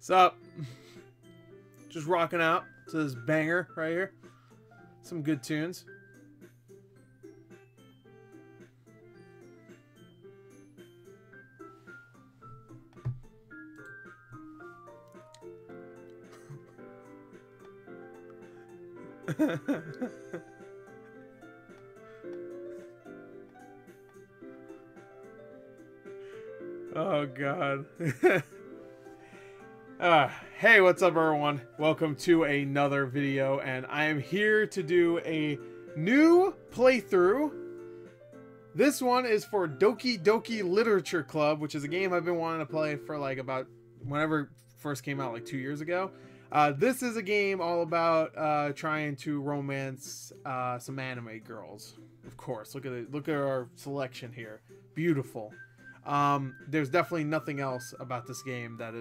Sup? Just rocking out to this banger right here. Some good tunes. Oh God. Hey, what's up everyone? Welcome to another video, and I am here to do a new playthrough. This one is for Doki Doki Literature Club, which is a game I've been wanting to play for like about whenever it first came out, like 2 years ago. This is a game all about trying to romance some anime girls. Of course, look at it. Look at our selection here. Beautiful. There's definitely nothing else about this game that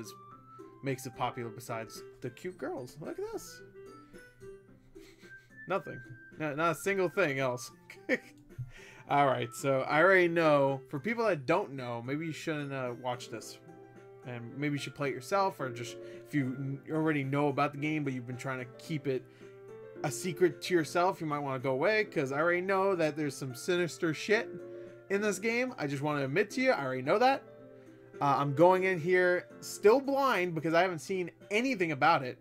makes it popular besides the cute girls. Look at this. Nothing. Not a single thing else. Alright, so I already know. For people that don't know, maybe you shouldn't watch this. And maybe you should play it yourself, or just if you already know about the game but you've been trying to keep it a secret to yourself, you might want to go away, because I already know that there's some sinister shit in this game. I just want to admit to you, I already know that. I'm going in here still blind because I haven't seen anything about it.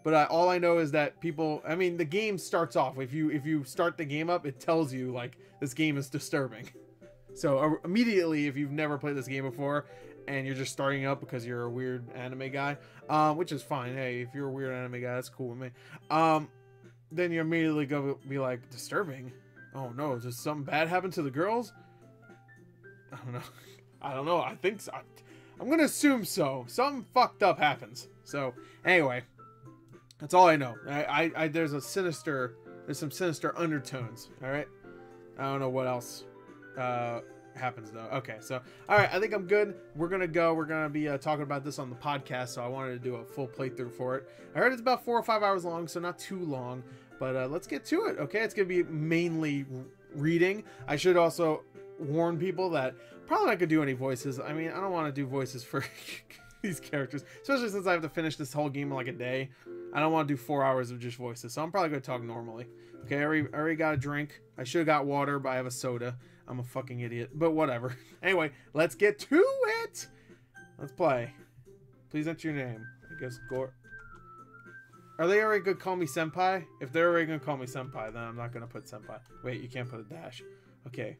But all I know is that people, I mean, the game starts off. If you start the game up, it tells you, like, this game is disturbing. So immediately, if you've never played this game before, and you're just starting up because you're a weird anime guy, which is fine. Hey, if you're a weird anime guy, that's cool with me. Then you immediately go be like, disturbing? Oh no, does something bad happen to the girls? I don't know. I don't know. I think so. I'm gonna assume so. Something fucked up happens. So anyway, that's all I know. There's some sinister undertones. All right. I don't know what else happens though. Okay, so all right. I think I'm good. We're gonna be talking about this on the podcast. So I wanted to do a full playthrough for it. I heard it's about 4 or 5 hours long, so not too long. But let's get to it. Okay, it's gonna be mainly reading. I should also warn people that probably not gonna do any voices. I mean, I don't want to do voices for these characters, especially since I have to finish this whole game in like a day. I don't want to do 4 hours of just voices, so I'm probably gonna talk normally. Okay, I already got a drink. I should have got water, but I have a soda. I'm a fucking idiot, but whatever. Anyway, let's get to it. Let's play. Please enter your name. I guess Gore. Are they already gonna call me senpai? If they're already gonna call me senpai, then I'm not gonna put senpai. Wait, you can't put a dash. Okay.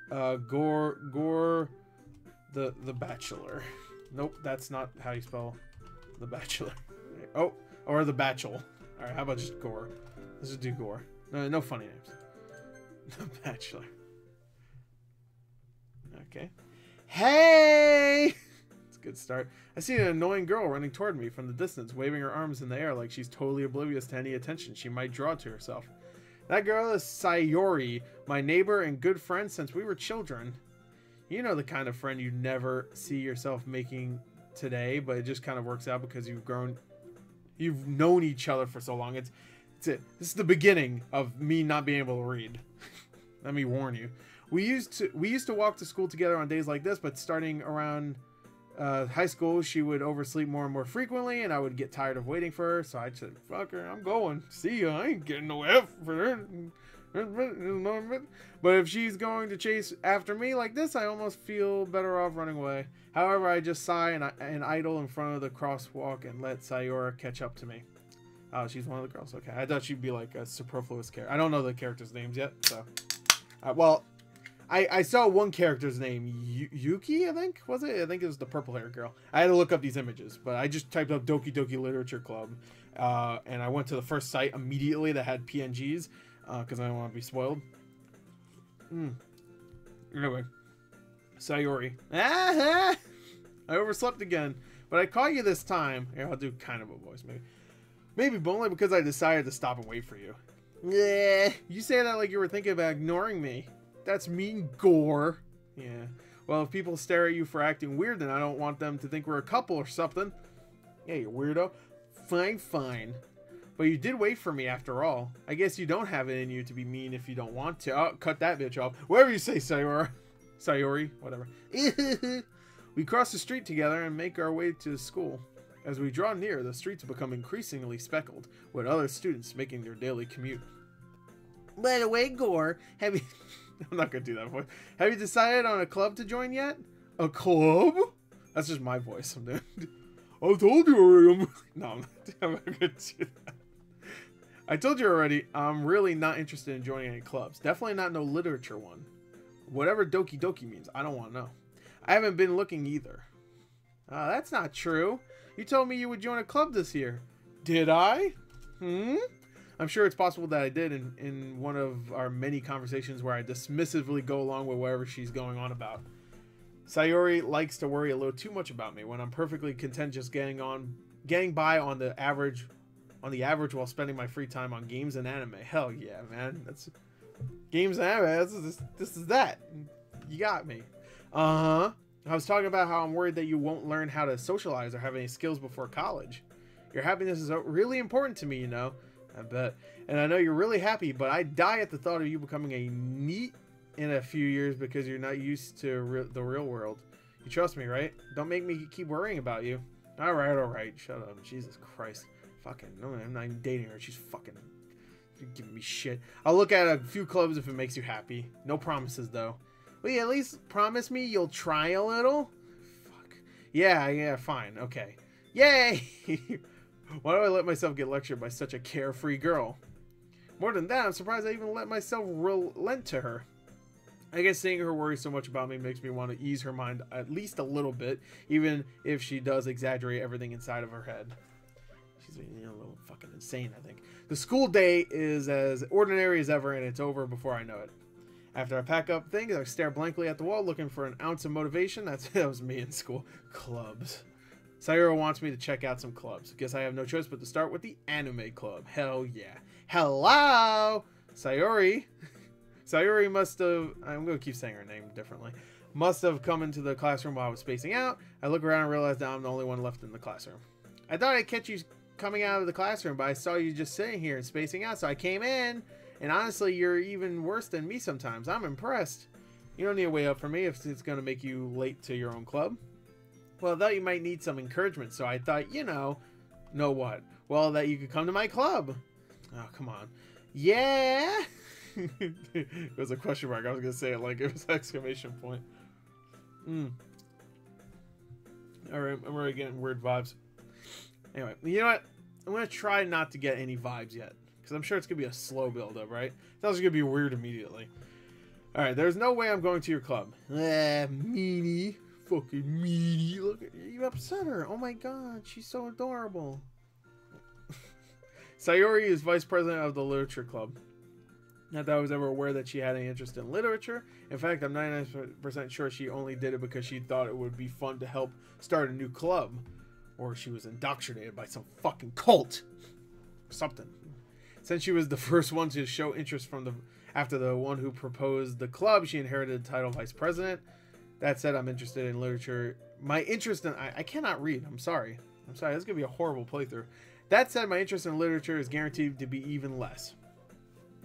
Gore the Bachelor. Nope, that's not how you spell the Bachelor. Oh, or the Bachelor. Alright, how about just Gore? Let's just do Gore. No funny names. The Bachelor. Okay. Hey! It's a good start. I see an annoying girl running toward me from the distance, waving her arms in the air like she's totally oblivious to any attention she might draw to herself. That girl is Sayori, my neighbor and good friend since we were children. You know, the kind of friend you never see yourself making today, but it just kind of works out because you've known each other for so long. This is the beginning of me not being able to read. Let me warn you. We used to walk to school together on days like this, but starting around high school, she would oversleep more and more frequently, and I would get tired of waiting for her, so I said, fuck her, I'm going. See ya, I ain't getting no F for her. But if she's going to chase after me like this, I almost feel better off running away. However, I just sigh and idle in front of the crosswalk and let Sayori catch up to me. Oh, she's one of the girls. Okay, I thought she'd be like a superfluous character. I don't know the characters' names yet, so. Well, I saw one character's name, Yuki, I think, was it? I think it was the purple-haired girl. I had to look up these images, but I just typed up Doki Doki Literature Club, and I went to the first site immediately that had PNGs, because I don't want to be spoiled. Anyway, Sayori. I overslept again, but I caught you this time. Here, I'll do kind of a voice, maybe. Maybe, but only because I decided to stop and wait for you. Yeah, you say that like you were thinking about ignoring me. That's mean, Gore. Yeah. Well, if people stare at you for acting weird, then I don't want them to think we're a couple or something. Yeah, you weirdo. Fine, fine. But you did wait for me after all. I guess you don't have it in you to be mean if you don't want to. Oh, cut that bitch off. Whatever you say, Sayori. Whatever. We cross the street together and make our way to school. As we draw near, the streets become increasingly speckled, with other students making their daily commute. By the way, Gore, have you... I'm not going to do that voice. Have you decided on a club to join yet? A club? That's just my voice. I'm doing... I told you already. No, I'm not going to do that. I told you already, I'm really not interested in joining any clubs. Definitely not no literature one. Whatever Doki Doki means, I don't want to know. I haven't been looking either. That's not true. You told me you would join a club this year. Did I? I'm sure it's possible that I did in one of our many conversations where I dismissively go along with whatever she's going on about. Sayori likes to worry a little too much about me when I'm perfectly content just getting by on the average while spending my free time on games and anime. Hell yeah, man. That's games and anime. This is that. You got me. I was talking about how I'm worried that you won't learn how to socialize or have any skills before college. Your happiness is really important to me, you know. I bet. And I know you're really happy, but I die at the thought of you becoming a NEET in a few years because you're not used to the real world. You trust me, right? Don't make me keep worrying about you. Alright. Shut up. Jesus Christ. Fucking, no, I'm not even dating her. She's fucking giving me shit. I'll look at a few clubs if it makes you happy. No promises, though. Will you at least promise me you'll try a little? Fuck. Yeah, fine. Okay. Yay! Why do I let myself get lectured by such a carefree girl? More than that, I'm surprised I even let myself relent to her. I guess seeing her worry so much about me makes me want to ease her mind at least a little bit, even if she does exaggerate everything inside of her head. She's a little fucking insane, I think. The school day is as ordinary as ever, and it's over before I know it. After I pack up things, I stare blankly at the wall, looking for an ounce of motivation. That was me in school. Clubs. Sayori wants me to check out some clubs. Guess I have no choice but to start with the anime club. Hell yeah. Hello! Sayori. Sayori must have... I'm going to keep saying her name differently. Must have come into the classroom while I was spacing out. I look around and realize that I'm the only one left in the classroom. I thought I'd catch you coming out of the classroom, but I saw you just sitting here and spacing out, so I came in. And honestly, you're even worse than me sometimes. I'm impressed. You don't need to wait up for me if it's going to make you late to your own club. Well, I thought you might need some encouragement, so I thought, know what? Well, that you could come to my club. Oh, come on. Yeah! It was a question mark. I was going to say it like it was an exclamation point. Alright, I'm already getting weird vibes. Anyway, you know what? I'm going to try not to get any vibes yet. Because I'm sure it's going to be a slow build-up, right? It's also going to be weird immediately. Alright, there's no way I'm going to your club. Meanie. Fucking meanie. Look at you, upset her. Oh my god, she's so adorable. Sayori is vice president of the literature club. Not that I was ever aware that she had any interest in literature. In fact, I'm 99% sure she only did it because she thought it would be fun to help start a new club. Or she was indoctrinated by some fucking cult. Something. Since she was the first one to show interest after the one who proposed the club, she inherited the title vice president. That said, I'm interested in literature. My interest in... I cannot read. I'm sorry. This is going to be a horrible playthrough. That said, my interest in literature is guaranteed to be even less.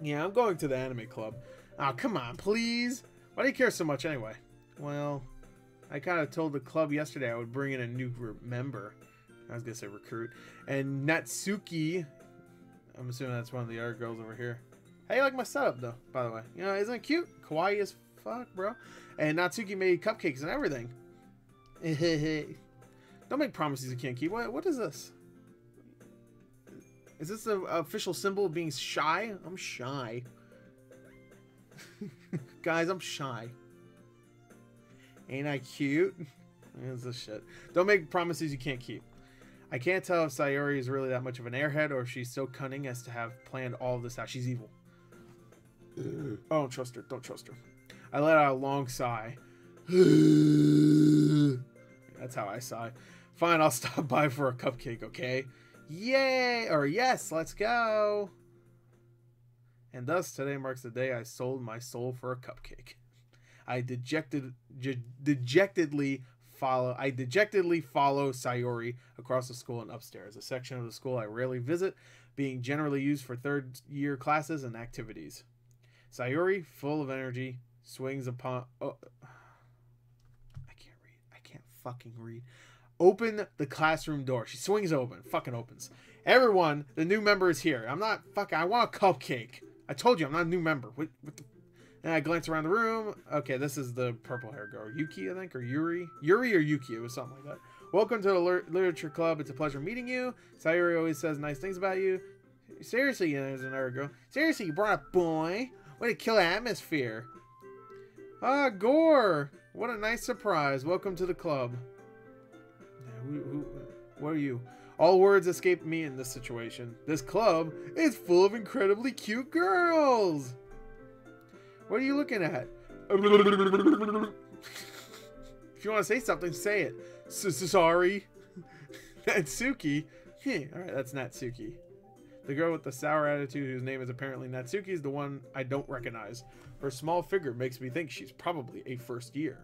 Yeah, I'm going to the anime club. Oh, come on, please. Why do you care so much anyway? Well, I kind of told the club yesterday I would bring in a new member. I was going to say recruit. And Natsuki... I'm assuming that's one of the other girls over here. How you like my setup, though, by the way? Isn't it cute? Kawaii as fuck, bro. And Natsuki made cupcakes and everything. Don't make promises you can't keep. What is this? Is this the official symbol of being shy? I'm shy. Guys, I'm shy. Ain't I cute? What's this shit? Don't make promises you can't keep. I can't tell if Sayori is really that much of an airhead or if she's so cunning as to have planned all of this out. She's evil. I don't trust her. Don't trust her. I let out a long sigh. That's how I sigh. Fine, I'll stop by for a cupcake, okay? Yay! Or yes, let's go! And thus, today marks the day I sold my soul for a cupcake. I dejectedly follow Sayori across the school and upstairs, a section of the school I rarely visit, being generally used for third-year classes and activities. Sayori, full of energy, swings upon... Oh, I can't read. I can't fucking read. Open the classroom door. She swings open. Fucking opens. Everyone, the new member is here. I'm not fucking... I want a cupcake. I told you I'm not a new member. What the... And I glance around the room. Okay, this is the purple hair girl. Yuki, I think, or Yuri? Yuri or Yuki, it was something like that. Welcome to the literature club. It's a pleasure meeting you. Sayori always says nice things about you. Seriously, there's another girl. Seriously, you brought a boy? Way to kill atmosphere. Ah, Gore. What a nice surprise. Welcome to the club. What are you? All words escape me in this situation. This club is full of incredibly cute girls. What are you looking at? If you want to say something, say it. Sorry. Natsuki. Alright, that's Natsuki. The girl with the sour attitude whose name is apparently Natsuki is the one I don't recognize. Her small figure makes me think she's probably a first year.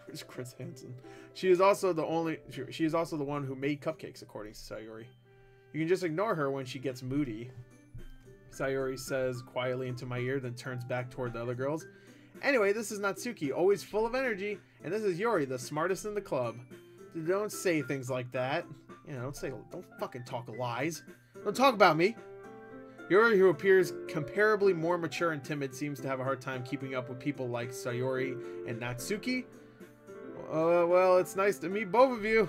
Where's Chris Hansen? She is also the one who made cupcakes, according to Sayori. You can just ignore her when she gets moody. Sayori says quietly into my ear, then turns back toward the other girls. Anyway, this is Natsuki, always full of energy, and this is Yuri, the smartest in the club. Don't say things like that. You know, don't fucking talk lies. Don't talk about me. Yuri, who appears comparably more mature and timid, seems to have a hard time keeping up with people like Sayori and Natsuki. Well, it's nice to meet both of you.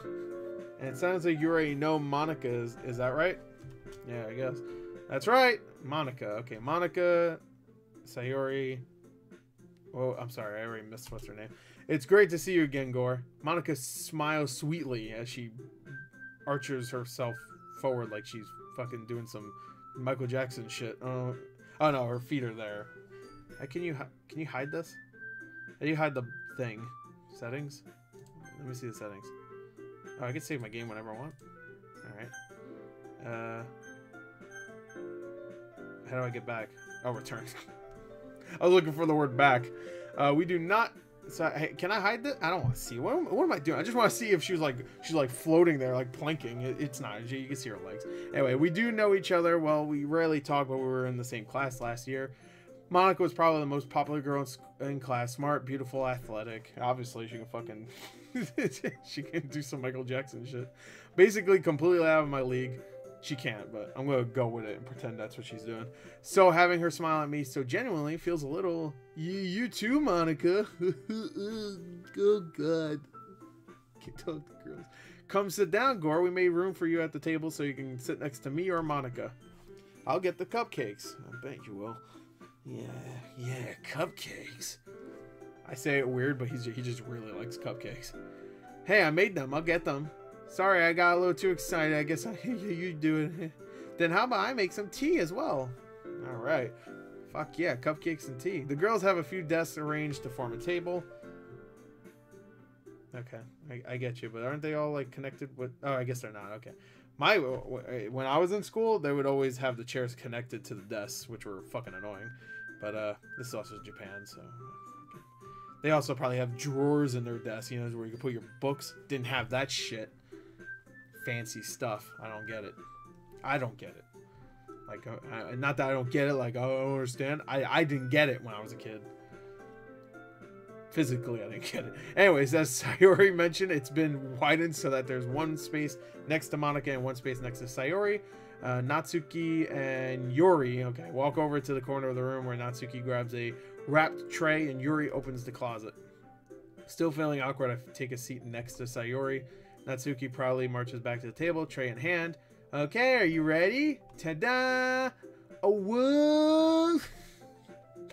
And it sounds like you already know Monica, is that right? Yeah, I guess. That's right, Monica. Okay, Monica, Sayori. Oh, I'm sorry, I already missed what's her name. It's great to see you again, Gore. Monica smiles sweetly as she arches herself forward like she's fucking doing some Michael Jackson shit. Oh no, her feet are there. Can you hide this? How do you hide the thing? Settings? Let me see the settings. Oh, I can save my game whenever I want. Alright. How do I get back? Oh, return. I was looking for the word back. We do not... So, hey, can I hide this? I don't want to see. What am I doing? I just want to see if she's like floating there, like planking. It's not. You can see her legs. Anyway, we do know each other. Well, we rarely talk, but we were in the same class last year. Monica was probably the most popular girl in class. Smart, beautiful, athletic. Obviously, she can fucking... she can do some Michael Jackson shit. Basically, completely out of my league. She can't, but I'm going to go with it and pretend that's what she's doing. So having her smile at me so genuinely feels a little... You too, Monica. Oh, God. Can't talk to girls. Come sit down, Gore. We made room for you at the table so you can sit next to me or Monica. I'll get the cupcakes. I bet you will. Yeah, cupcakes. I say it weird, but he just really likes cupcakes. Hey, I made them. I'll get them. Sorry, I got a little too excited. I guess you do it. Then how about I make some tea as well? All right. Fuck yeah, cupcakes and tea. The girls have a few desks arranged to form a table. Okay, I get you, but aren't they all like connected with... Oh, I guess they're not. Okay. When I was in school, they would always have the chairs connected to the desks, which were fucking annoying. But this is also Japan, so... They also probably have drawers in their desks, you know, where you can put your books. Didn't have that shit. Fancy stuff. I don't get it. I don't get it. Like, not that I don't get it, like, I don't understand. I didn't get it when I was a kid. Physically, I didn't get it. Anyways, as Sayori mentioned, it's been widened so that there's one space next to Monica and one space next to Sayori. Natsuki and Yuri, okay, walk over to the corner of the room where Natsuki grabs a wrapped tray and Yuri opens the closet. Still feeling awkward, I take a seat next to Sayori. Natsuki proudly marches back to the table, tray in hand. Okay, are you ready? Ta-da! Oh, whoa!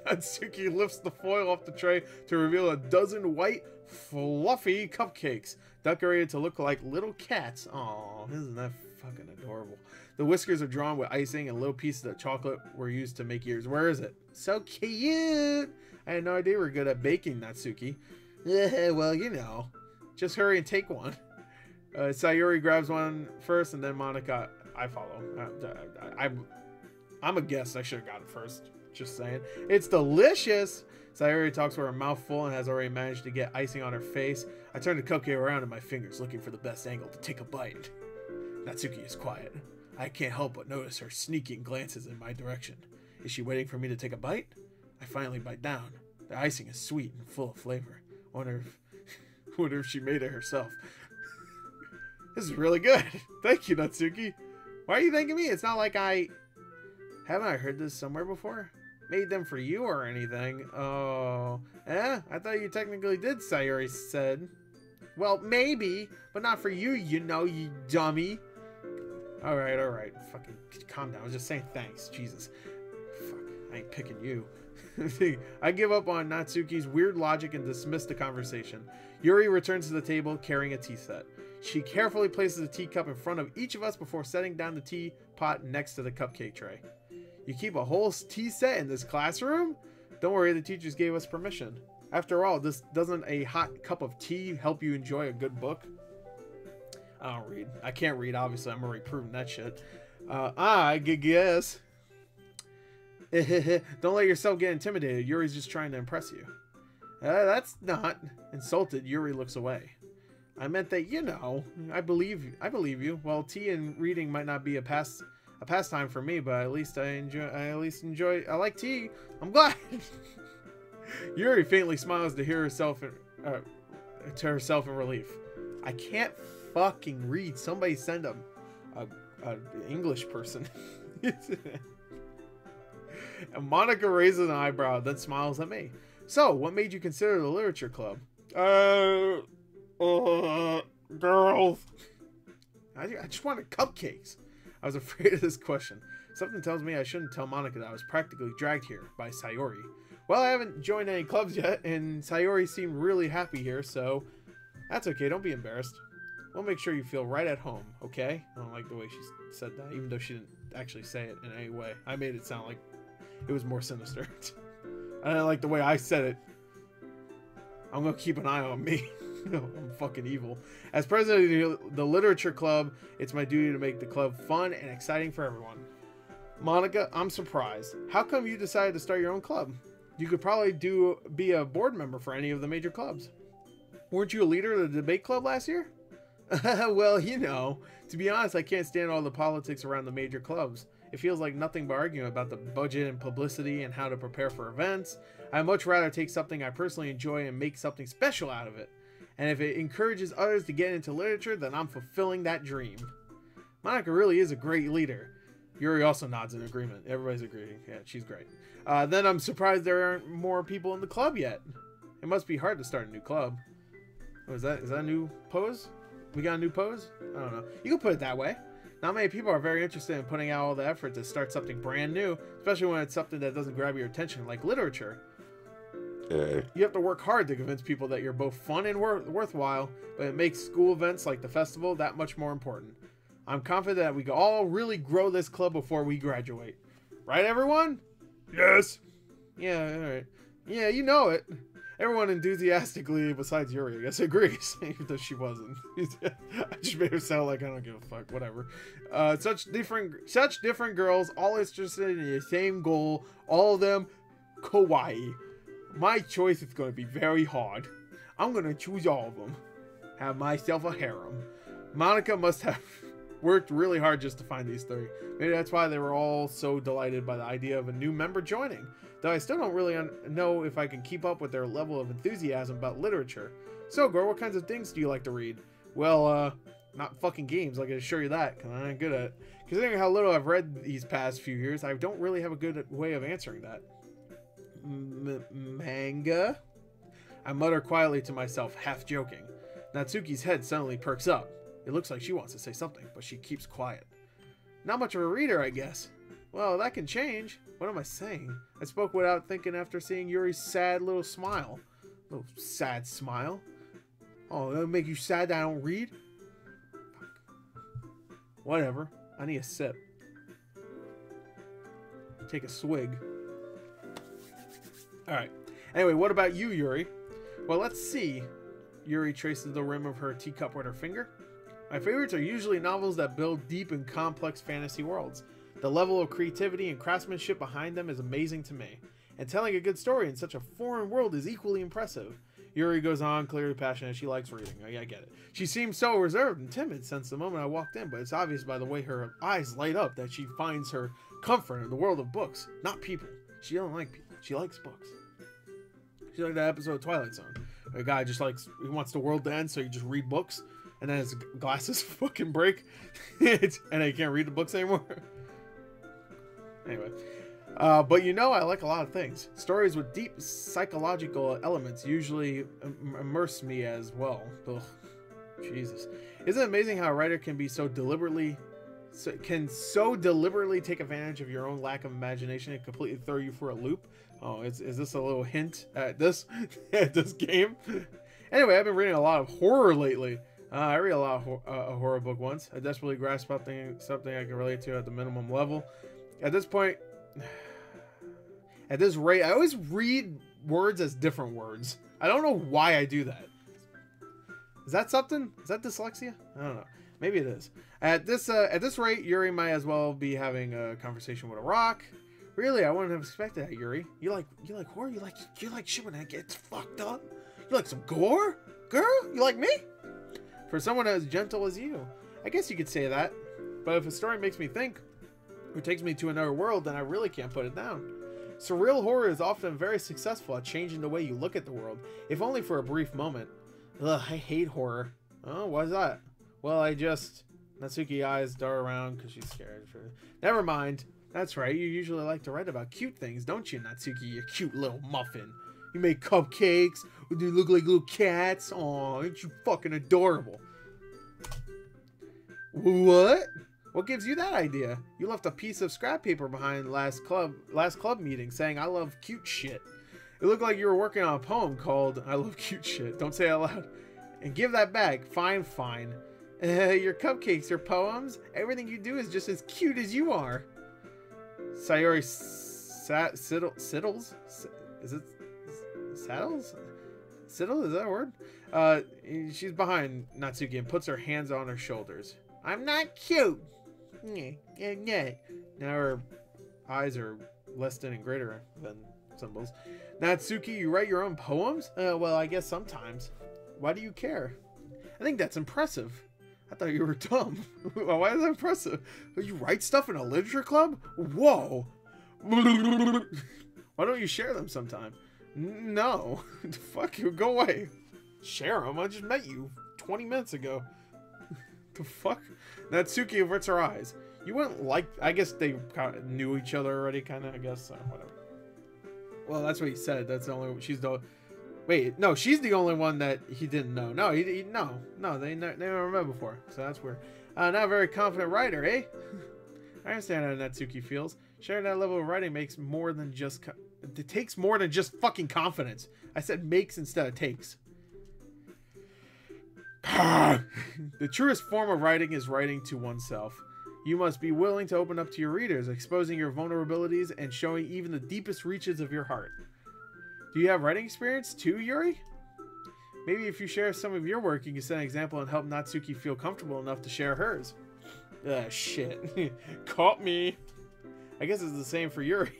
Natsuki lifts the foil off the tray to reveal a dozen white, fluffy cupcakes, decorated to look like little cats. Aw, isn't that fucking adorable? The whiskers are drawn with icing, and little pieces of chocolate were used to make ears. Where is it? So cute! I had no idea we were good at baking, Natsuki. Well, you know. Just hurry and take one. Sayori grabs one first, and then Monica. I follow. I'm a guest. I should have got it first. Just saying. It's delicious. Sayori talks with her mouth full and has already managed to get icing on her face. I turn the cupcake around in my fingers, looking for the best angle to take a bite. Natsuki is quiet. I can't help but notice her sneaking glances in my direction. Is she waiting for me to take a bite? I finally bite down. The icing is sweet and full of flavor. Wonder if she made it herself. This is really good. Thank you, Natsuki. Why are you thanking me? It's not like haven't I heard this somewhere before? Made them for you or anything? Oh, I thought you technically did, Sayori said. Well, maybe, but not for you, you know, you dummy. All right. Fucking calm down. I was just saying thanks. Jesus. Fuck, I ain't picking you. I give up on Natsuki's weird logic and dismiss the conversation. Yuri returns to the table carrying a tea set. She carefully places a teacup in front of each of us before setting down the teapot next to the cupcake tray. You keep a whole tea set in this classroom? Don't worry, the teachers gave us permission. After all, doesn't a hot cup of tea help you enjoy a good book? I don't read. I can't read, obviously. I'm already proving that shit. I guess. Don't let yourself get intimidated. Yuri's just trying to impress you. That's not. Insulted, Yuri looks away. I meant that, you know, I believe you. Well, tea and reading might not be a pastime for me, but at least I like tea. I'm glad. Yuri faintly smiles to hear herself in relief. I can't fucking read. Somebody send a English person. And Monica raises an eyebrow, then smiles at me. So, what made you consider the literature club? Girls. I just wanted cupcakes. I was afraid of this question. Something tells me I shouldn't tell Monica that I was practically dragged here by Sayori. Well, I haven't joined any clubs yet, and Sayori seemed really happy here, so that's okay. Don't be embarrassed. We'll make sure you feel right at home, okay? I don't like the way she said that, even though she didn't actually say it in any way. I made it sound like it was more sinister. I didn't like the way I said it. I'm gonna keep an eye on me. I'm fucking evil. As president of the literature club, it's my duty to make the club fun and exciting for everyone. Monica, I'm surprised. How come you decided to start your own club? You could probably be a board member for any of the major clubs. Weren't you a leader of the debate club last year? Well, you know, to be honest, I can't stand all the politics around the major clubs. It feels like nothing but arguing about the budget and publicity and how to prepare for events. I'd much rather take something I personally enjoy and make something special out of it. And if it encourages others to get into literature, then I'm fulfilling that dream. Monica really is a great leader. Yuri also nods in agreement. Everybody's agreeing. Yeah, she's great. Then I'm surprised there aren't more people in the club yet. It must be hard to start a new club. Oh, is that a new pose? We got a new pose? I don't know. You can put it that way. Not many people are very interested in putting out all the effort to start something brand new, especially when it's something that doesn't grab your attention, like literature. You have to work hard to convince people that you're both fun and worthwhile, but it makes school events like the festival that much more important. I'm confident that we can all really grow this club before we graduate. Right, everyone? Yes. Yeah, alright. Yeah, you know it. Everyone enthusiastically, besides Yuri, I guess, agrees, even though she wasn't. I just made her sound like I don't give a fuck, whatever. Such different girls, all interested in the same goal, all of them kawaii. My choice is going to be very hard. I'm going to choose all of them. Have myself a harem. Monica must have worked really hard just to find these three. Maybe that's why they were all so delighted by the idea of a new member joining. Though I still don't really know if I can keep up with their level of enthusiasm about literature. So, girl, what kinds of things do you like to read? Well, not fucking games, I can assure you that, because I ain't good at it. Considering how little I've read these past few years, I don't really have a good way of answering that. Manga? I mutter quietly to myself, half joking. Natsuki's head suddenly perks up. It looks like she wants to say something, but she keeps quiet. Not much of a reader, I guess. Well, that can change. What am I saying? I spoke without thinking after seeing Yuri's sad little smile. Little sad smile? Oh, that'll make you sad that I don't read? Fuck. Whatever. I need a sip. Take a swig. Alright. Anyway, what about you, Yuri? Well, let's see. Yuri traces the rim of her teacup with her finger. My favorites are usually novels that build deep and complex fantasy worlds. The level of creativity and craftsmanship behind them is amazing to me. And telling a good story in such a foreign world is equally impressive. Yuri goes on, clearly passionate. She likes reading. I get it. She seems so reserved and timid since the moment I walked in, but it's obvious by the way her eyes light up that she finds her comfort in the world of books, not people. She doesn't like people. She likes books. She's like that episode of Twilight Zone. a guy just likes, he wants the world to end, so you just read books, and then his glasses fucking break, and he can't read the books anymore. Anyway. But you know, I like a lot of things. Stories with deep psychological elements usually immerse me as well. Ugh, Jesus. Isn't it amazing how a writer can be so deliberately take advantage of your own lack of imagination and completely throw you for a loop? Oh, is this a little hint at this at this game? Anyway, I've been reading a lot of horror lately. I read a lot of a horror book once. I desperately grasped something I can relate to at the minimum level. At this point, at this rate, I always read words as different words. I don't know why I do that. Is that something? Is that dyslexia? I don't know. Maybe it is. At this rate, Yuri might as well be having a conversation with a rock. Really, I wouldn't have expected that, Yuri. You like horror? You like shit when it gets fucked up? You like some gore? Girl? You like me? For someone as gentle as you, I guess you could say that. But if a story makes me think, or takes me to another world, then I really can't put it down. Surreal horror is often very successful at changing the way you look at the world, if only for a brief moment. Ugh, I hate horror. Oh, why's that? Well, Natsuki eyes dart around because she's scared. Never mind. That's right, you usually like to write about cute things, don't you, Natsuki, you cute little muffin? You make cupcakes, they look like little cats. Aw, aren't you fucking adorable? What? What gives you that idea? You left a piece of scrap paper behind last club meeting saying I love cute shit. It looked like you were working on a poem called I love cute shit. Don't say it out loud. And give that back. Fine, fine. Your cupcakes, your poems, everything you do is just as cute as you are. Sayori Siddles? Is it Saddles? Siddle? Is that a word? She's behind Natsuki and puts her hands on her shoulders. I'm not cute. Now her eyes are less than and greater than symbols. Natsuki, you write your own poems? Well, I guess sometimes. Why do you care? I think that's impressive. I thought you were dumb. Why is that impressive? You write stuff in a literature club? Whoa. Why don't you share them sometime? No. Fuck you. Go away. Share them? I just met you 20 minutes ago. The fuck? Natsuki averts her eyes. You wouldn't like... I guess they kind of knew each other already, kind of, I guess. Or whatever. Well, that's what he said. That's the only... She's the... Wait, no, she's the only one that he didn't know. No, no, they never met before. So that's weird. Not a very confident writer, eh? I understand how Natsuki feels. Sharing that level of writing makes more than just... It takes more than just fucking confidence. I said makes instead of takes. The truest form of writing is writing to oneself. You must be willing to open up to your readers, exposing your vulnerabilities and showing even the deepest reaches of your heart. Do you have writing experience too, Yuri? Maybe if you share some of your work, you can set an example and help Natsuki feel comfortable enough to share hers. Shit. Caught me. I guess it's the same for Yuri.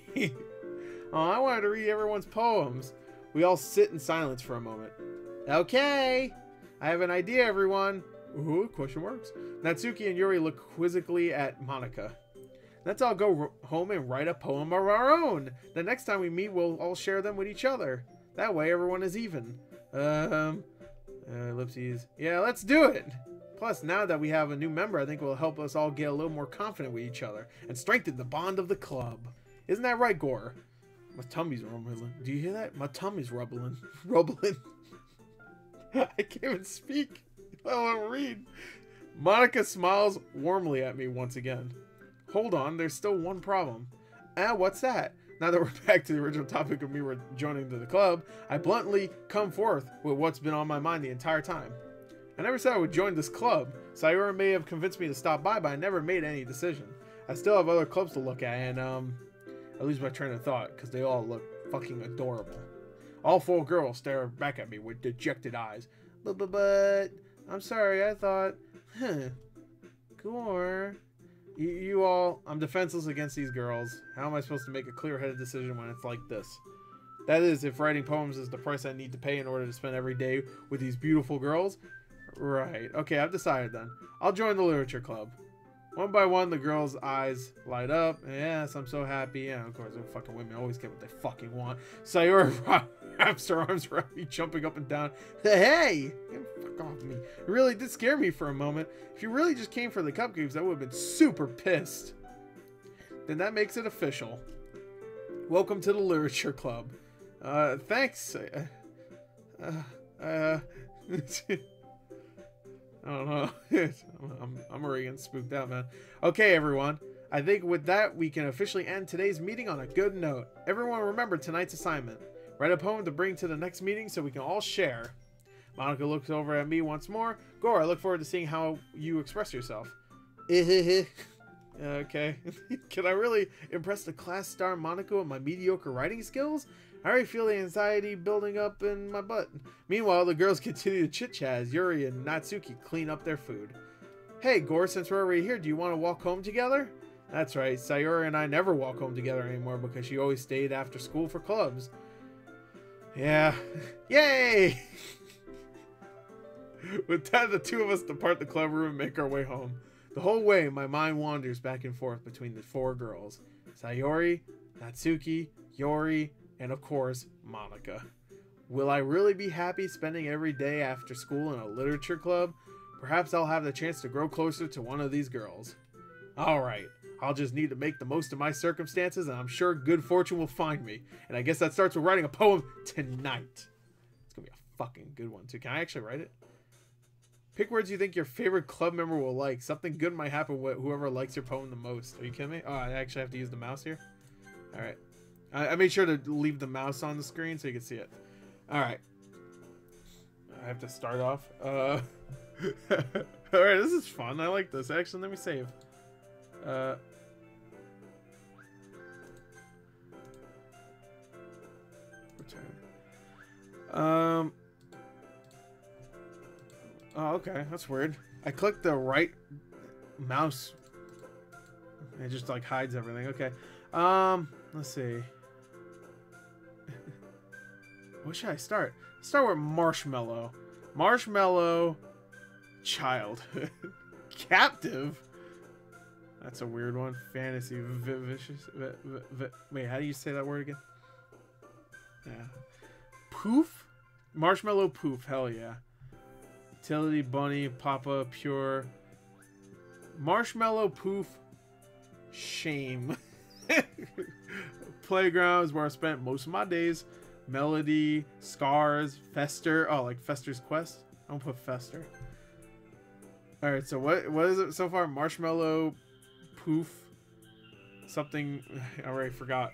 Oh, I wanted to read everyone's poems. We all sit in silence for a moment. Okay. I have an idea, everyone. Ooh, question marks. Natsuki and Yuri look quizzically at Monika. Let's all go home and write a poem of our own. The next time we meet, we'll all share them with each other. That way, everyone is even. Ellipses. Yeah, let's do it. Plus, now that we have a new member, I think it will help us all get a little more confident with each other and strengthen the bond of the club. Isn't that right, Gore? My tummy's rumbling. Do you hear that? My tummy's rumbling. I can't even speak. I don't want to read. Monika smiles warmly at me once again. Hold on, there's still one problem. What's that? Now that we're back to the original topic of me joining the club, I bluntly come forth with what's been on my mind the entire time. I never said I would join this club. Sayori may have convinced me to stop by, but I never made any decision. I still have other clubs to look at, and I lose my train of thought because they all look fucking adorable. All 4 girls stare back at me with dejected eyes. But I'm sorry, I thought, Gore. You all, I'm defenseless against these girls. How am I supposed to make a clear-headed decision when it's like this? That is, if writing poems is the price I need to pay in order to spend every day with these beautiful girls. Right. Okay, I've decided then. I'll join the literature club. One by one, the girls' eyes light up. Yes, I'm so happy. Yeah, of course, fucking women always get what they fucking want. Sayori wraps her arms around me, jumping up and down. Hey! Fuck off me. It really did scare me for a moment. If you really just came for the cupcakes, I would have been super pissed. Then that makes it official. Welcome to the Literature Club. Thanks. I don't know. I'm already getting spooked out, man. Okay, everyone. I think with that, we can officially end today's meeting on a good note. Everyone remember tonight's assignment. Write a poem to bring to the next meeting so we can all share. Monica looks over at me once more. Gore, I look forward to seeing how you express yourself. Okay. Can I really impress the class star Monica with my mediocre writing skills? I already feel the anxiety building up in my butt. Meanwhile, the girls continue to chit-chat as Yuri and Natsuki clean up their food. Hey, Gore, since we're already here, do you want to walk home together? That's right, Sayori and I never walk home together anymore because she always stayed after school for clubs. Yeah. Yay! With that, the two of us depart the club room and make our way home. The whole way, my mind wanders back and forth between the four girls. Sayori, Natsuki, Yori, and of course, Monica. Will I really be happy spending every day after school in a literature club? Perhaps I'll have the chance to grow closer to one of these girls. Alright, I'll just need to make the most of my circumstances, and I'm sure good fortune will find me. And I guess that starts with writing a poem tonight. It's gonna be a fucking good one, too. Can I actually write it? Pick words you think your favorite club member will like. Something good might happen with whoever likes your poem the most. Are you kidding me? Oh, I actually have to use the mouse here? Alright. I made sure to leave the mouse on the screen so you can see it. Alright. I have to start off. Alright, this is fun. I like this. Actually, let me save. Return. Oh, okay. That's weird. I clicked the right mouse. It just like hides everything. Okay. Let's see. What should I start? Start with Marshmallow. Marshmallow childhood. Captive? That's a weird one. Fantasy. Vicious. Wait, how do you say that word again? Yeah. Poof? Marshmallow poof. Hell yeah. Utility, bunny, papa, pure. Marshmallow poof. Shame. Playground is where I spent most of my days. Melody, Scars, Fester. Oh, like Fester's Quest? I don't put Fester. Alright, so what is it so far? Marshmallow, poof, something, I already forgot.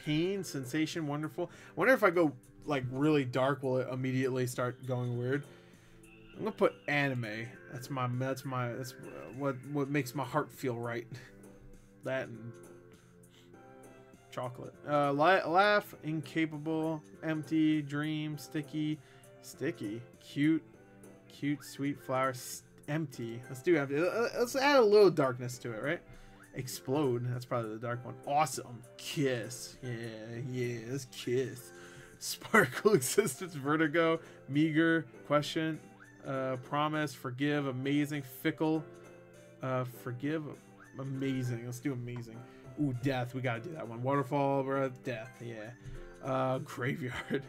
Pain, sensation, wonderful. I wonder if I go like really dark, will it immediately start going weird? I'm gonna put anime. That's what makes my heart feel right. That and chocolate. Laugh, incapable, empty, dream, sticky, cute, sweet flower, empty. Let's do empty. Let's add a little darkness to it, right? Explode. That's probably the dark one. Awesome. Kiss. Yeah. Let's kiss. Sparkle, existence, vertigo, meager, question, promise, forgive, amazing, fickle, forgive, amazing. Let's do amazing. Ooh, death. We gotta do that one. Waterfall, death. Yeah. Graveyard.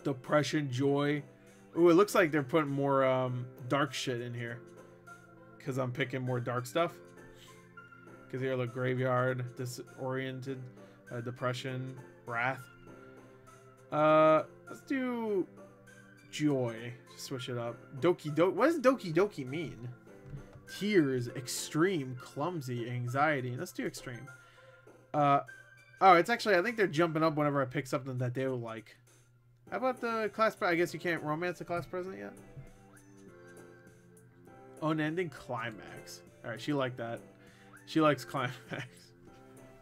Depression, joy. Ooh, it looks like they're putting more dark shit in here. Because I'm picking more dark stuff. Because here, look, graveyard, disoriented, depression, wrath. Let's do joy. Just switch it up. Doki Doki. What does Doki Doki mean? Tears, extreme, clumsy, anxiety. Let's do extreme. Oh, it's actually, I think they're jumping up whenever I pick something that they will like. How about the class? I guess you can't romance a class president yet. Unending climax. All right, she liked that. She likes climax.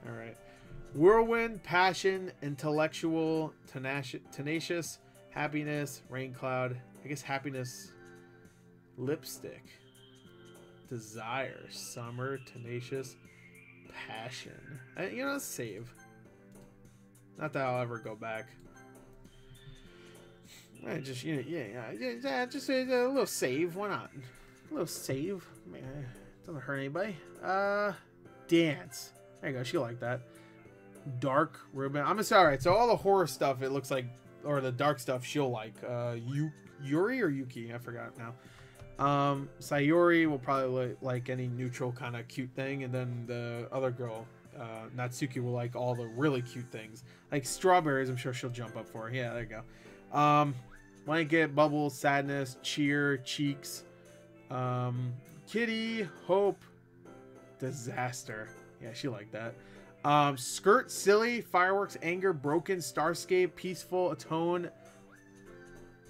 All right. Whirlwind, passion, intellectual, tenacious, happiness, rain cloud. I guess happiness, lipstick, desire, summer, tenacious, passion. You know, let's save. Not that I'll ever go back. I just, you know, yeah, just a little save. Why not? A little save. Man, doesn't hurt anybody. Dance. There you go. She liked that. dark ribbon. I'm sorry. Right, so all the horror stuff, it looks like, or the dark stuff, she'll like. Yuri or Yuki? I forgot now. Sayori will probably like any neutral kind of cute thing, and then the other girl, Natsuki, will like all the really cute things. Like strawberries, I'm sure she'll jump up for. Yeah, there you go. Blanket, bubbles, sadness, cheer, cheeks, kitty, hope, disaster. Yeah, she liked that. Skirt, silly, fireworks, anger, broken, starscape, peaceful, atone,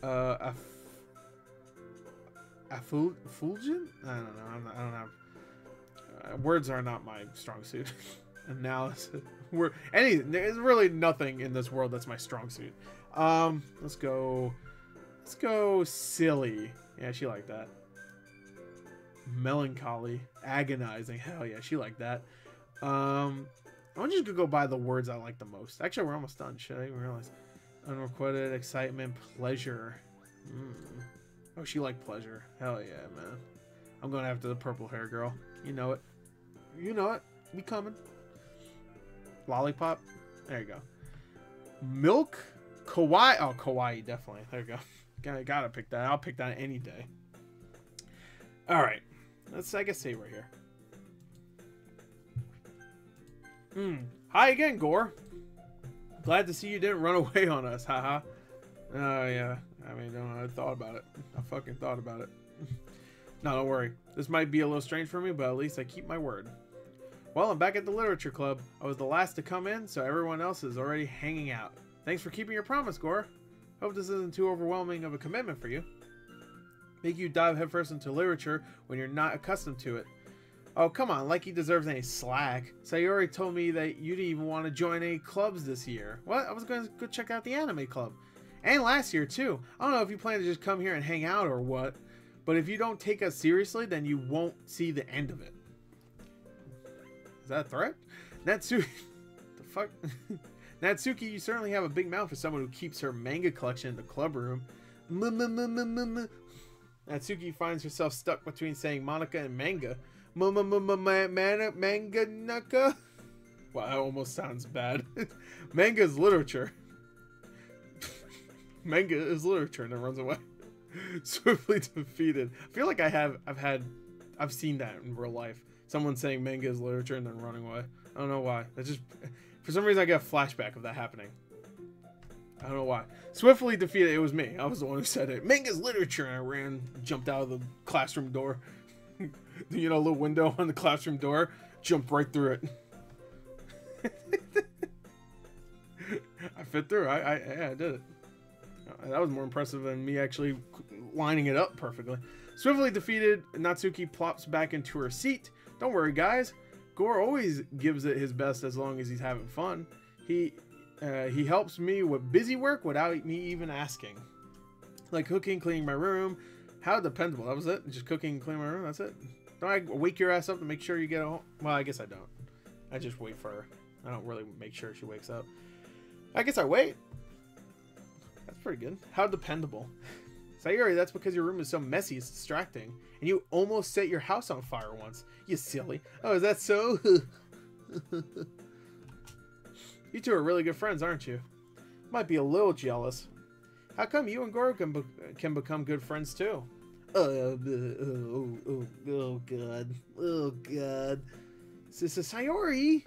effulgent? I don't know. I don't have words are not my strong suit. Analysis. There's really nothing in this world that's my strong suit. Let's go silly. Yeah, she liked that. Melancholy, agonizing. Hell yeah, she liked that. I'm just gonna go by the words I like the most. Actually, we're almost done. Should I even realize? Unrequited, excitement, pleasure. Oh, she liked pleasure. Hell yeah, man. I'm going after the purple hair girl. You know it. You know it. Be coming. Lollipop. There you go. Milk. Kawaii. Oh, Kawaii, definitely. There you go. Gotta pick that. I'll pick that any day. Alright. Let's, I guess, save right here. Hi again, Gore. Glad to see you didn't run away on us. Haha. Oh, yeah. I mean, I thought about it. I fucking thought about it. No, don't worry. This might be a little strange for me, but at least I keep my word. Well, I'm back at the literature club. I was the last to come in, so everyone else is already hanging out. Thanks for keeping your promise, Gore. Hope this isn't too overwhelming of a commitment for you. Make you dive headfirst into literature when you're not accustomed to it. Oh, come on, like he deserves any slack. Sayori told me that you didn't even want to join any clubs this year. What? I was going to go check out the anime club. And last year, too. I don't know if you plan to just come here and hang out or what, but if you don't take us seriously, then you won't see the end of it. Is that a threat? Natsuki... the fuck? Natsuki, you certainly have a big mouth for someone who keeps her manga collection in the club room. Natsuki finds herself stuck between saying Monica and manga. Manga naka? Wow, that almost sounds bad. Manga is literature. Manga is literature, and it runs away. Swiftly defeated. I feel like I've seen that in real life. Someone saying manga is literature and then running away. I don't know why. That's just, for some reason I get a flashback of that happening. I don't know why. Swiftly defeated. It was me. I was the one who said it. Manga's literature. And I ran, jumped out of the classroom door. You know, little window on the classroom door. Jumped right through it. I fit through. Yeah, I did it. That was more impressive than me actually lining it up perfectly. Swiftly defeated, Natsuki plops back into her seat. Don't worry, guys. Gore always gives it his best as long as he's having fun. He helps me with busy work without me even asking. Like cooking, cleaning my room. How dependable. That was it? Just cooking and cleaning my room? That's it? Don't I wake your ass up to make sure you get home? Well, I guess I don't. I just wait for her. I don't really make sure she wakes up. I guess I wait. That's pretty good. How dependable. Sayori, that's because your room is so messy, it's distracting. And you almost set your house on fire once. You silly. Oh, is that so? You two are really good friends, aren't you? Might be a little jealous. How come you and Goro can become good friends too? Oh god. Oh god. This is Sayori.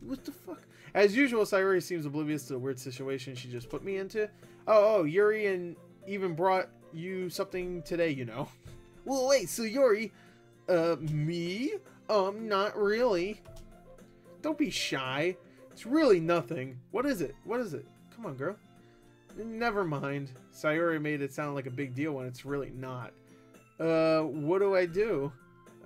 What the fuck? As usual, Sayori seems oblivious to the weird situation she just put me into. Oh, Yuri and even brought you something today, you know. Well, wait, so Yuri, me? Not really. Don't be shy. It's really nothing. What is it? What is it? Come on, girl. Never mind. Sayori made it sound like a big deal when it's really not. What do I do?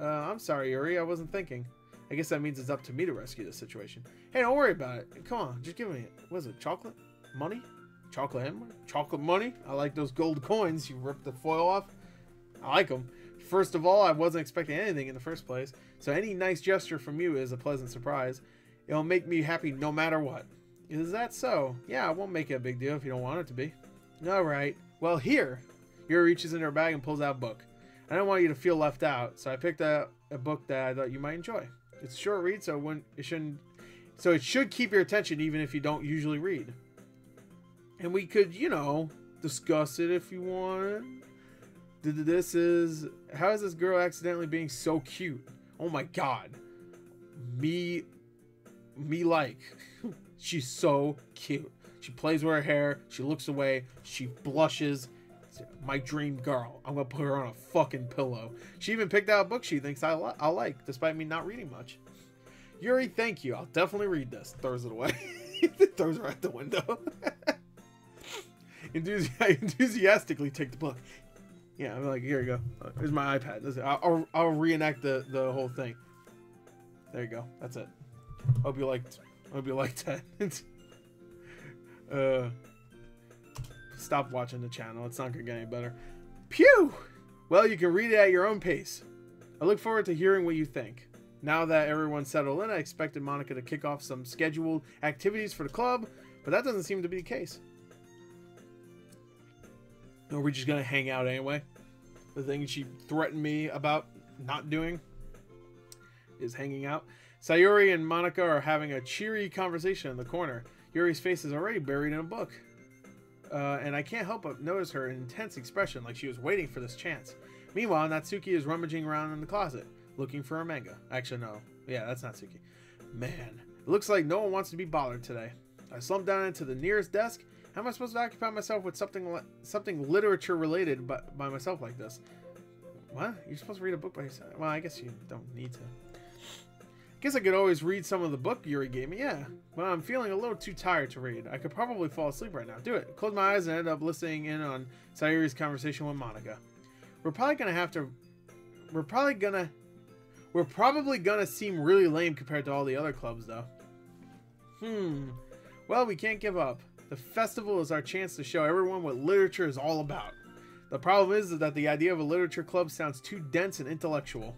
I'm sorry, Yuri. I wasn't thinking. I guess that means it's up to me to rescue the situation. Hey, don't worry about it. Come on, just give me it. What is it? Chocolate? Money? Chocolate and money? Chocolate money? I like those gold coins. You ripped the foil off. I like them. First of all, I wasn't expecting anything in the first place. So any nice gesture from you is a pleasant surprise. It'll make me happy no matter what. Is that so? Yeah, I won't make it a big deal if you don't want it to be. Alright. Well, here. Yuri reaches in her bag and pulls out a book. I don't want you to feel left out, so I picked out a book that I thought you might enjoy. It's a short read, so it So it should keep your attention even if you don't usually read. And we could, you know, discuss it if you want. This is... How is this girl accidentally being so cute? Oh my god. Me like. She's so cute. She plays with her hair. She looks away. She blushes. My dream girl. I'm gonna put her on a fucking pillow. She even picked out a book she thinks I'll like, despite me not reading much. Yuri, thank you. I'll definitely read this. Throws it away. Throws it right the window. Enthusiastically take the book. Yeah, I'm like, here you go. Here's my iPad. Listen, I'll reenact the whole thing. There you go. That's it. Hope you liked that. Stop watching the channel. It's not gonna get any better. Pew! Well, you can read it at your own pace. I look forward to hearing what you think. Now that everyone's settled in, I expected Monica to kick off some scheduled activities for the club, but that doesn't seem to be the case. Are we just gonna hang out anyway? The thing she threatened me about not doing is hanging out. Sayori and Monica are having a cheery conversation in the corner. Yuri's face is already buried in a book. And I can't help but notice her intense expression, like she was waiting for this chance. Meanwhile, Natsuki is rummaging around in the closet, looking for a manga. Actually, no. Yeah, that's Natsuki. Man, it looks like no one wants to be bothered today. I slumped down into the nearest desk. How am I supposed to occupy myself with something literature related by myself like this? What? You're supposed to read a book by yourself? Well, I guess you don't need to. Guess I could always read some of the book Yuri gave me, yeah. But I'm feeling a little too tired to read. I could probably fall asleep right now. Do it. Close my eyes and end up listening in on Sayori's conversation with Monica. We're probably gonna seem really lame compared to all the other clubs, though. Well, we can't give up. The festival is our chance to show everyone what literature is all about. The problem is that the idea of a literature club sounds too dense and intellectual.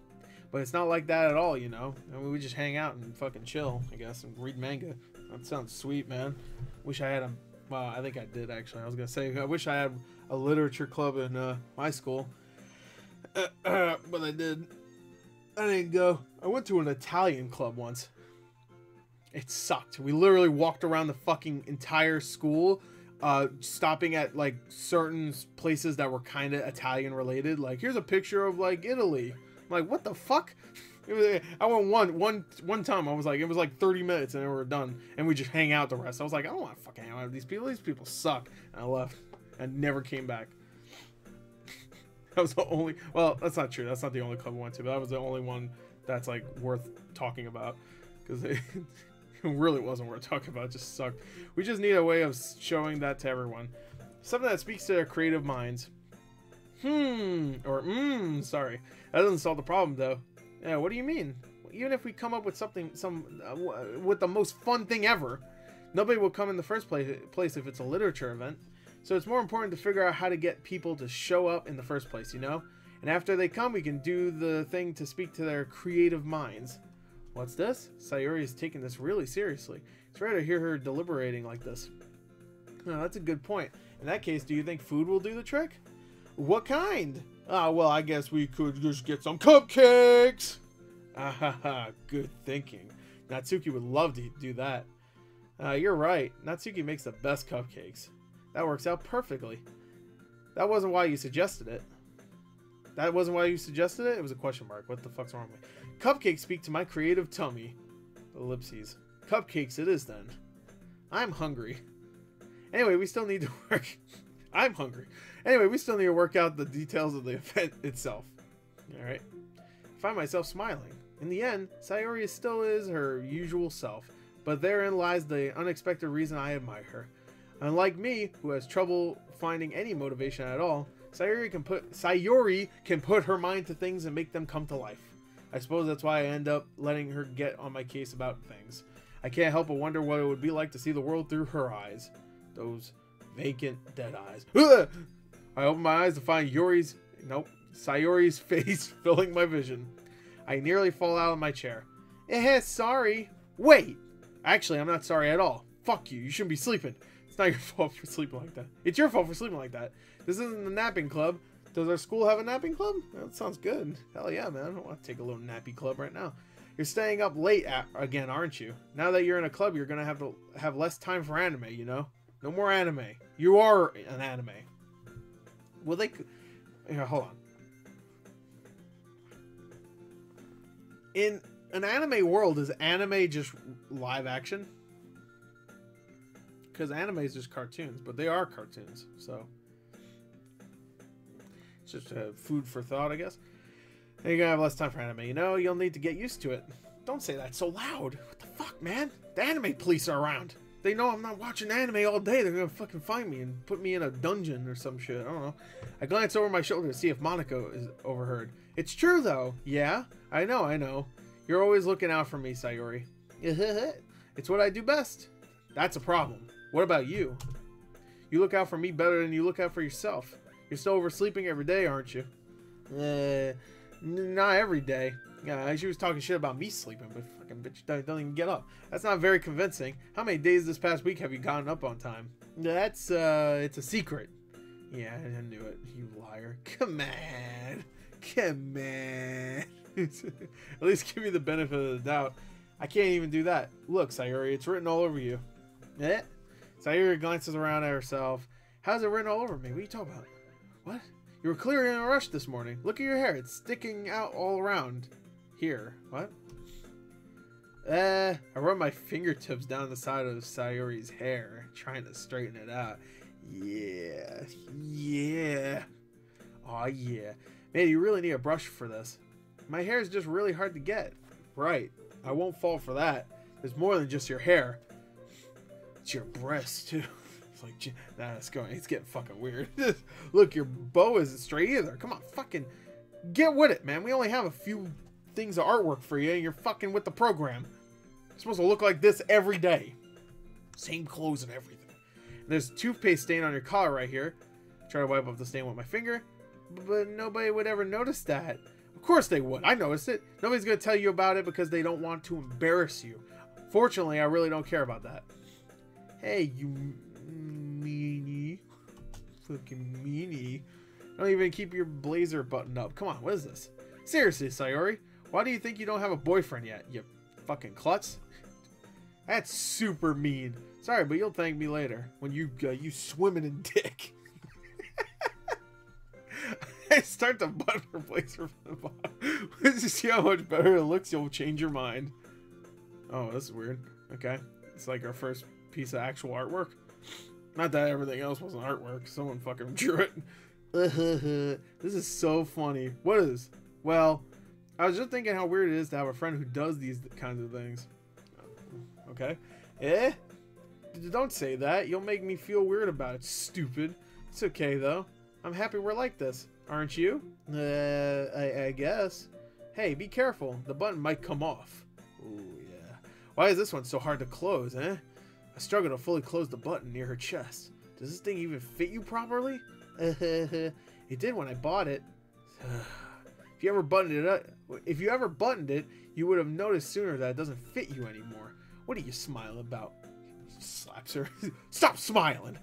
But it's not like that at all, you know. I mean, we just hang out and fucking chill, I guess, and read manga. That sounds sweet, man. Wish I had a... Well, I think I did, actually. I was going to say, I wish I had a literature club in my school. But I didn't. I didn't go. I went to an Italian club once. It sucked. We literally walked around the fucking entire school, stopping at, like, certain places that were kind of Italian related. Like, here's a picture of, like, Italy. I'm like, what the fuck? I went one time. I was like, it was like 30 minutes and then we were done. And we just hang out the rest. I was like, I don't want to fucking hang out with these people. These people suck. And I left and never came back. That was the only... Well, that's not true. That's not the only club I went to. But that was the only one that's, like, worth talking about. Because it really wasn't worth talking about. It just sucked. We just need a way of showing that to everyone. Something that speaks to their creative minds. Sorry. That doesn't solve the problem, though. Yeah, what do you mean? Even if we come up with with the most fun thing ever, nobody will come in the first place if it's a literature event. So it's more important to figure out how to get people to show up in the first place, you know? And after they come, we can do the thing to speak to their creative minds. What's this? Sayori is taking this really seriously. It's rare to hear her deliberating like this. Oh, that's a good point. In that case, do you think food will do the trick? What kind? Ah, well, I guess we could just get some cupcakes. Ahaha, good thinking. Natsuki would love to do that. You're right. Natsuki makes the best cupcakes. That works out perfectly. That wasn't why you suggested it. That wasn't why you suggested it? It was a question mark. What the fuck's wrong with me? Cupcakes speak to my creative tummy. Ellipses. Cupcakes it is then. I'm hungry. Anyway, we still need to work... I'm hungry. Anyway, we still need to work out the details of the event itself. Alright. I find myself smiling. In the end, Sayori still is her usual self, but therein lies the unexpected reason I admire her. Unlike me, who has trouble finding any motivation at all, Sayori can put her mind to things and make them come to life. I suppose that's why I end up letting her get on my case about things. I can't help but wonder what it would be like to see the world through her eyes. Those vacant, dead eyes. Ugh! I open my eyes to find Sayori's face filling my vision. I nearly fall out of my chair. Sorry. Wait! Actually, I'm not sorry at all. Fuck you. You shouldn't be sleeping. It's not your fault for sleeping like that. It's your fault for sleeping like that. This isn't the napping club. Does our school have a napping club? That sounds good. Hell yeah, man. I want to take a little nappy club right now. You're staying up late again, aren't you? Now that you're in a club, you're gonna have to have less time for anime, you know? No more anime. You are an anime. Well, they... Here, hold on. In an anime world, is anime just live action? Because anime is just cartoons, but they are cartoons, so... It's just food for thought, I guess. And you're gonna have less time for anime. You know, you'll need to get used to it. Don't say that so loud. What the fuck, man? The anime police are around. They know I'm not watching anime all day. They're gonna fucking find me and put me in a dungeon or some shit. I don't know. I glance over my shoulder to see if Monaco is overheard. It's true, though. Yeah? I know. You're always looking out for me, Sayori. It's what I do best. That's a problem. What about you? You look out for me better than you look out for yourself. You're still oversleeping every day, aren't you? Not every day. Yeah, she was talking shit about me sleeping, but fucking bitch don't even get up. That's not very convincing. How many days this past week have you gotten up on time? That's, it's a secret. Yeah, I knew it, you liar. Come on. At least give me the benefit of the doubt. I can't even do that. Look, Sayori, it's written all over you. Eh? Sayori glances around at herself. How's it written all over me? What are you talking about? What? You were clearly in a rush this morning. Look at your hair. It's sticking out all around. Here. What? I run my fingertips down the side of Sayori's hair, trying to straighten it out. Yeah. Aw, yeah. Man, you really need a brush for this. My hair is just really hard to get. Right. I won't fall for that. There's more than just your hair. It's your breasts, too. It's like, nah, it's getting fucking weird. Look, your bow isn't straight either. Come on, fucking get with it, man. We only have a few things of artwork for you, and you're fucking with the program. You're supposed to look like this every day. Same clothes and everything. And there's a toothpaste stain on your collar right here. Try to wipe off the stain with my finger, but nobody would ever notice that. Of course they would. I noticed it. Nobody's going to tell you about it because they don't want to embarrass you. Fortunately, I really don't care about that. Hey, you meanie. Fucking meanie. Don't even keep your blazer buttoned up. Come on, what is this? Seriously, Sayori, why do you think you don't have a boyfriend yet, you fucking klutz? That's super mean. Sorry, but you'll thank me later when you swimming in dick. I start to button her blazer from the bottom. Once you see how much better it looks, you'll change your mind. Oh, this is weird. Okay, it's like our first piece of actual artwork. Not that everything else wasn't artwork. Someone fucking drew it. This is so funny. What is? Well, I was just thinking how weird it is to have a friend who does these kinds of things. Okay. Eh? Don't say that. You'll make me feel weird about it, stupid. It's okay, though. I'm happy we're like this. Aren't you? I guess. Hey, be careful. The button might come off. Ooh, yeah. Why is this one so hard to close, eh? I struggle to fully close the button near her chest. Does this thing even fit you properly? It did when I bought it. If you ever buttoned it, you would have noticed sooner that it doesn't fit you anymore. What are you smiling about? Slaps her. Stop smiling!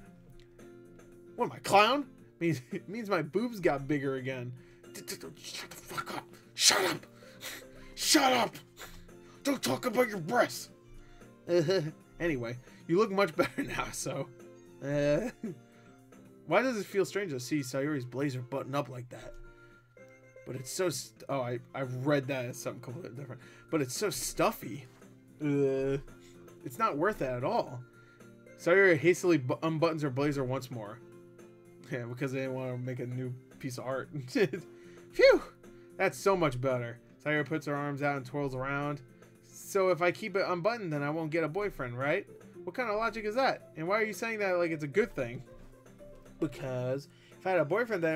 What am I, clown? It means my boobs got bigger again. Shut the fuck up! Shut up! Shut up! Don't talk about your breasts! Anyway, you look much better now, so... Why does it feel strange to see Sayori's blazer button up like that? But it's so... I've read that as something completely different. But it's so stuffy. It's not worth it at all. Sayori hastily unbuttons her blazer once more. Yeah, because they didn't want to make a new piece of art. Phew! That's so much better. Sayori puts her arms out and twirls around. So if I keep it unbuttoned, then I won't get a boyfriend, right? What kind of logic is that? And why are you saying that like it's a good thing? Because if I had a boyfriend, then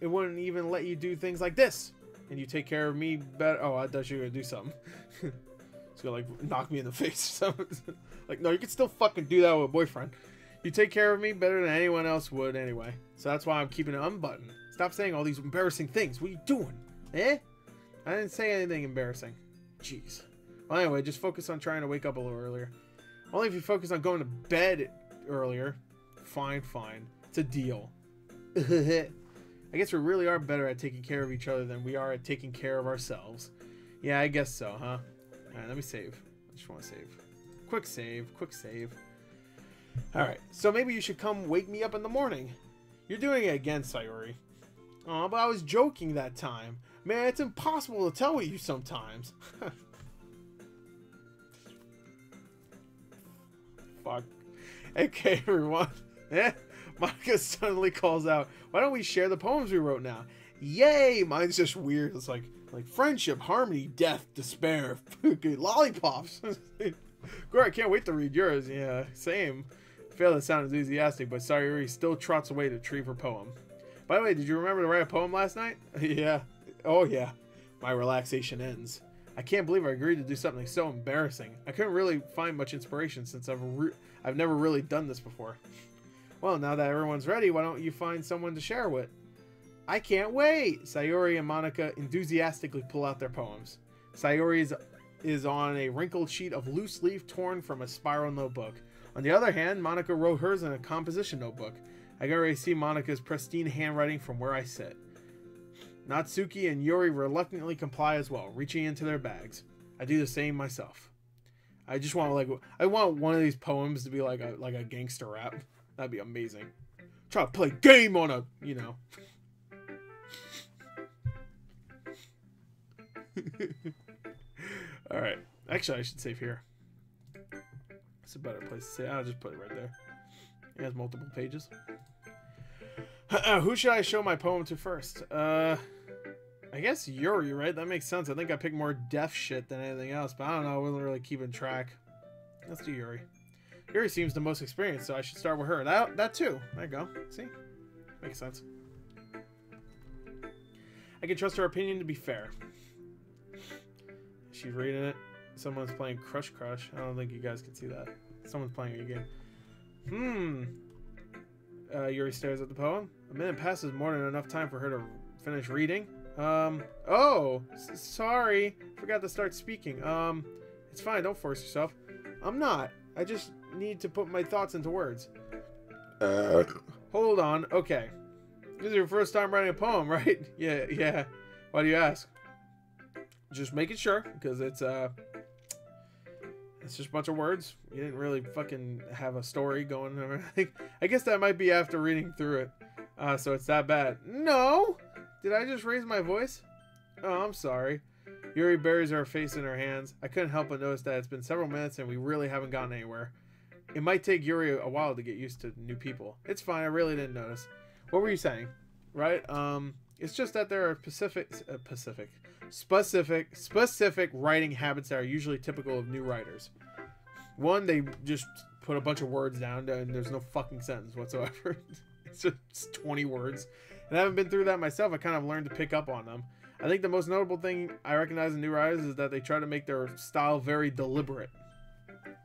it wouldn't even let you do things like this. And you take care of me better. Oh, I thought you were going to do something. It's going to, like, knock me in the face or something. Like, no, you can still fucking do that with a boyfriend. You take care of me better than anyone else would anyway. So that's why I'm keeping it unbuttoned. Stop saying all these embarrassing things. What are you doing? Eh? I didn't say anything embarrassing. Jeez. Well, anyway, just focus on trying to wake up a little earlier. Only if you focus on going to bed earlier. Fine, fine. It's a deal. I guess we really are better at taking care of each other than we are at taking care of ourselves. Yeah, I guess so, huh? Alright, let me save. I just want to save. Quick save. Quick save. Alright, so maybe you should come wake me up in the morning. You're doing it again, Sayori. Aw, but I was joking that time. Man, it's impossible to tell with you sometimes. Fuck. Okay, everyone. Monica suddenly calls out, why don't we share the poems we wrote now? Yay! Mine's just weird. It's like friendship, harmony, death, despair, lollipops. Great, I can't wait to read yours. Yeah, same. Fail to sound enthusiastic, but Sayori still trots away to retrieve her poem. By the way, did you remember to write a poem last night? Yeah. Oh yeah. My relaxation ends. I can't believe I agreed to do something so embarrassing. I couldn't really find much inspiration since I've never really done this before. Well, now that everyone's ready, why don't you find someone to share with? I can't wait! Sayori and Monica enthusiastically pull out their poems. Sayori's is on a wrinkled sheet of loose leaf torn from a spiral notebook. On the other hand, Monica wrote hers in a composition notebook. I can already see Monica's pristine handwriting from where I sit. Natsuki and Yuri reluctantly comply as well, reaching into their bags. I do the same myself. I just want I want one of these poems to be like a gangster rap. That'd be amazing. Try to play game on a, you know. Alright. Actually, I should save here. It's a better place to say. I'll just put it right there. It has multiple pages. Who should I show my poem to first? I guess Yuri, right? That makes sense. I think I picked more deaf shit than anything else, but I don't know. I wasn't really keeping track. Let's do Yuri. Yuri seems the most experienced, so I should start with her. That too. There you go. See? Makes sense. I can trust her opinion to be fair. She's reading it. Someone's playing Crush Crush. I don't think you guys can see that. Someone's playing a game. Yuri stares at the poem. A minute passes, more than enough time for her to finish reading. Oh, sorry. Forgot to start speaking. It's fine. Don't force yourself. I'm not. I just need to put my thoughts into words. Hold on. Okay. This is your first time writing a poem, right? Yeah. Why do you ask? Just making sure, because it's just a bunch of words. You didn't really fucking have a story going or anything. I guess that might be after reading through it. So it's that bad. No! Did I just raise my voice? Oh, I'm sorry. Yuri buries her face in her hands. I couldn't help but notice that it's been several minutes and we really haven't gotten anywhere. It might take Yuri a while to get used to new people. It's fine, I really didn't notice. What were you saying? Right? It's just that there are specific writing habits that are usually typical of new writers. One, they just put a bunch of words down and there's no fucking sentence whatsoever. It's just 20 words. And I haven't been through that myself. I kind of learned to pick up on them. I think the most notable thing I recognize in new writers is that they try to make their style very deliberate.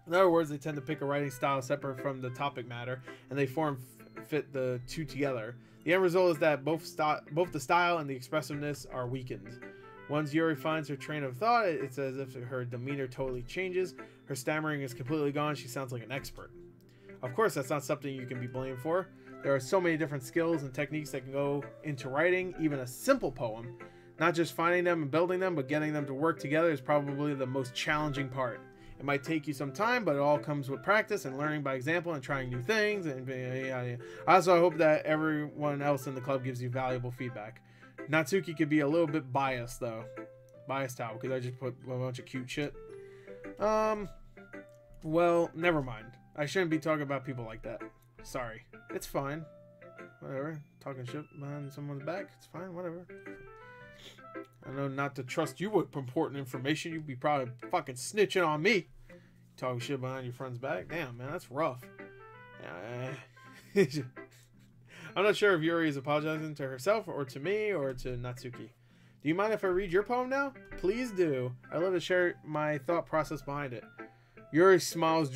In other words, they tend to pick a writing style separate from the topic matter, and they fit the two together. The end result is that both the style and the expressiveness are weakened. Once Yuri finds her train of thought, it's as if her demeanor totally changes. Her stammering is completely gone. She sounds like an expert. Of course, that's not something you can be blamed for. There are so many different skills and techniques that can go into writing even a simple poem. Not just finding them and building them, but getting them to work together is probably the most challenging part. It might take you some time, but it all comes with practice and learning by example and trying new things. And also, I hope that everyone else in the club gives you valuable feedback. Natsuki could be a little bit biased, though. Biased how? Because I just put a bunch of cute shit. Well, never mind. I shouldn't be talking about people like that. Sorry. It's fine. Whatever. Talking shit behind someone's back. It's fine. Whatever. I know not to trust you with important information. You'd be probably fucking snitching on me. Talking shit behind your friend's back. Damn, man. That's rough. I'm not sure if Yuri is apologizing to herself or to me or to Natsuki. Do you mind if I read your poem now? Please do. I'd love to share my thought process behind it. Yuri smiles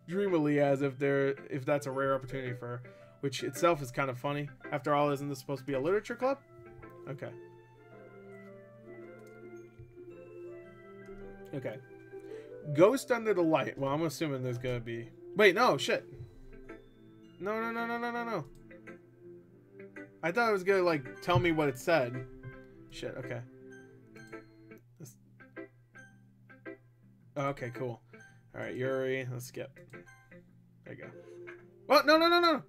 dreamily as if that's a rare opportunity for her, which itself is kind of funny. After all, isn't this supposed to be a literature club? Okay. Okay. Ghost Under the Light. Well, I'm assuming there's gonna be... Wait, no, shit. No. I thought it was gonna, like, tell me what it said. Shit, okay. Oh, okay, cool. All right, Yuri. Let's skip. There you go. Oh, no, no, no, no.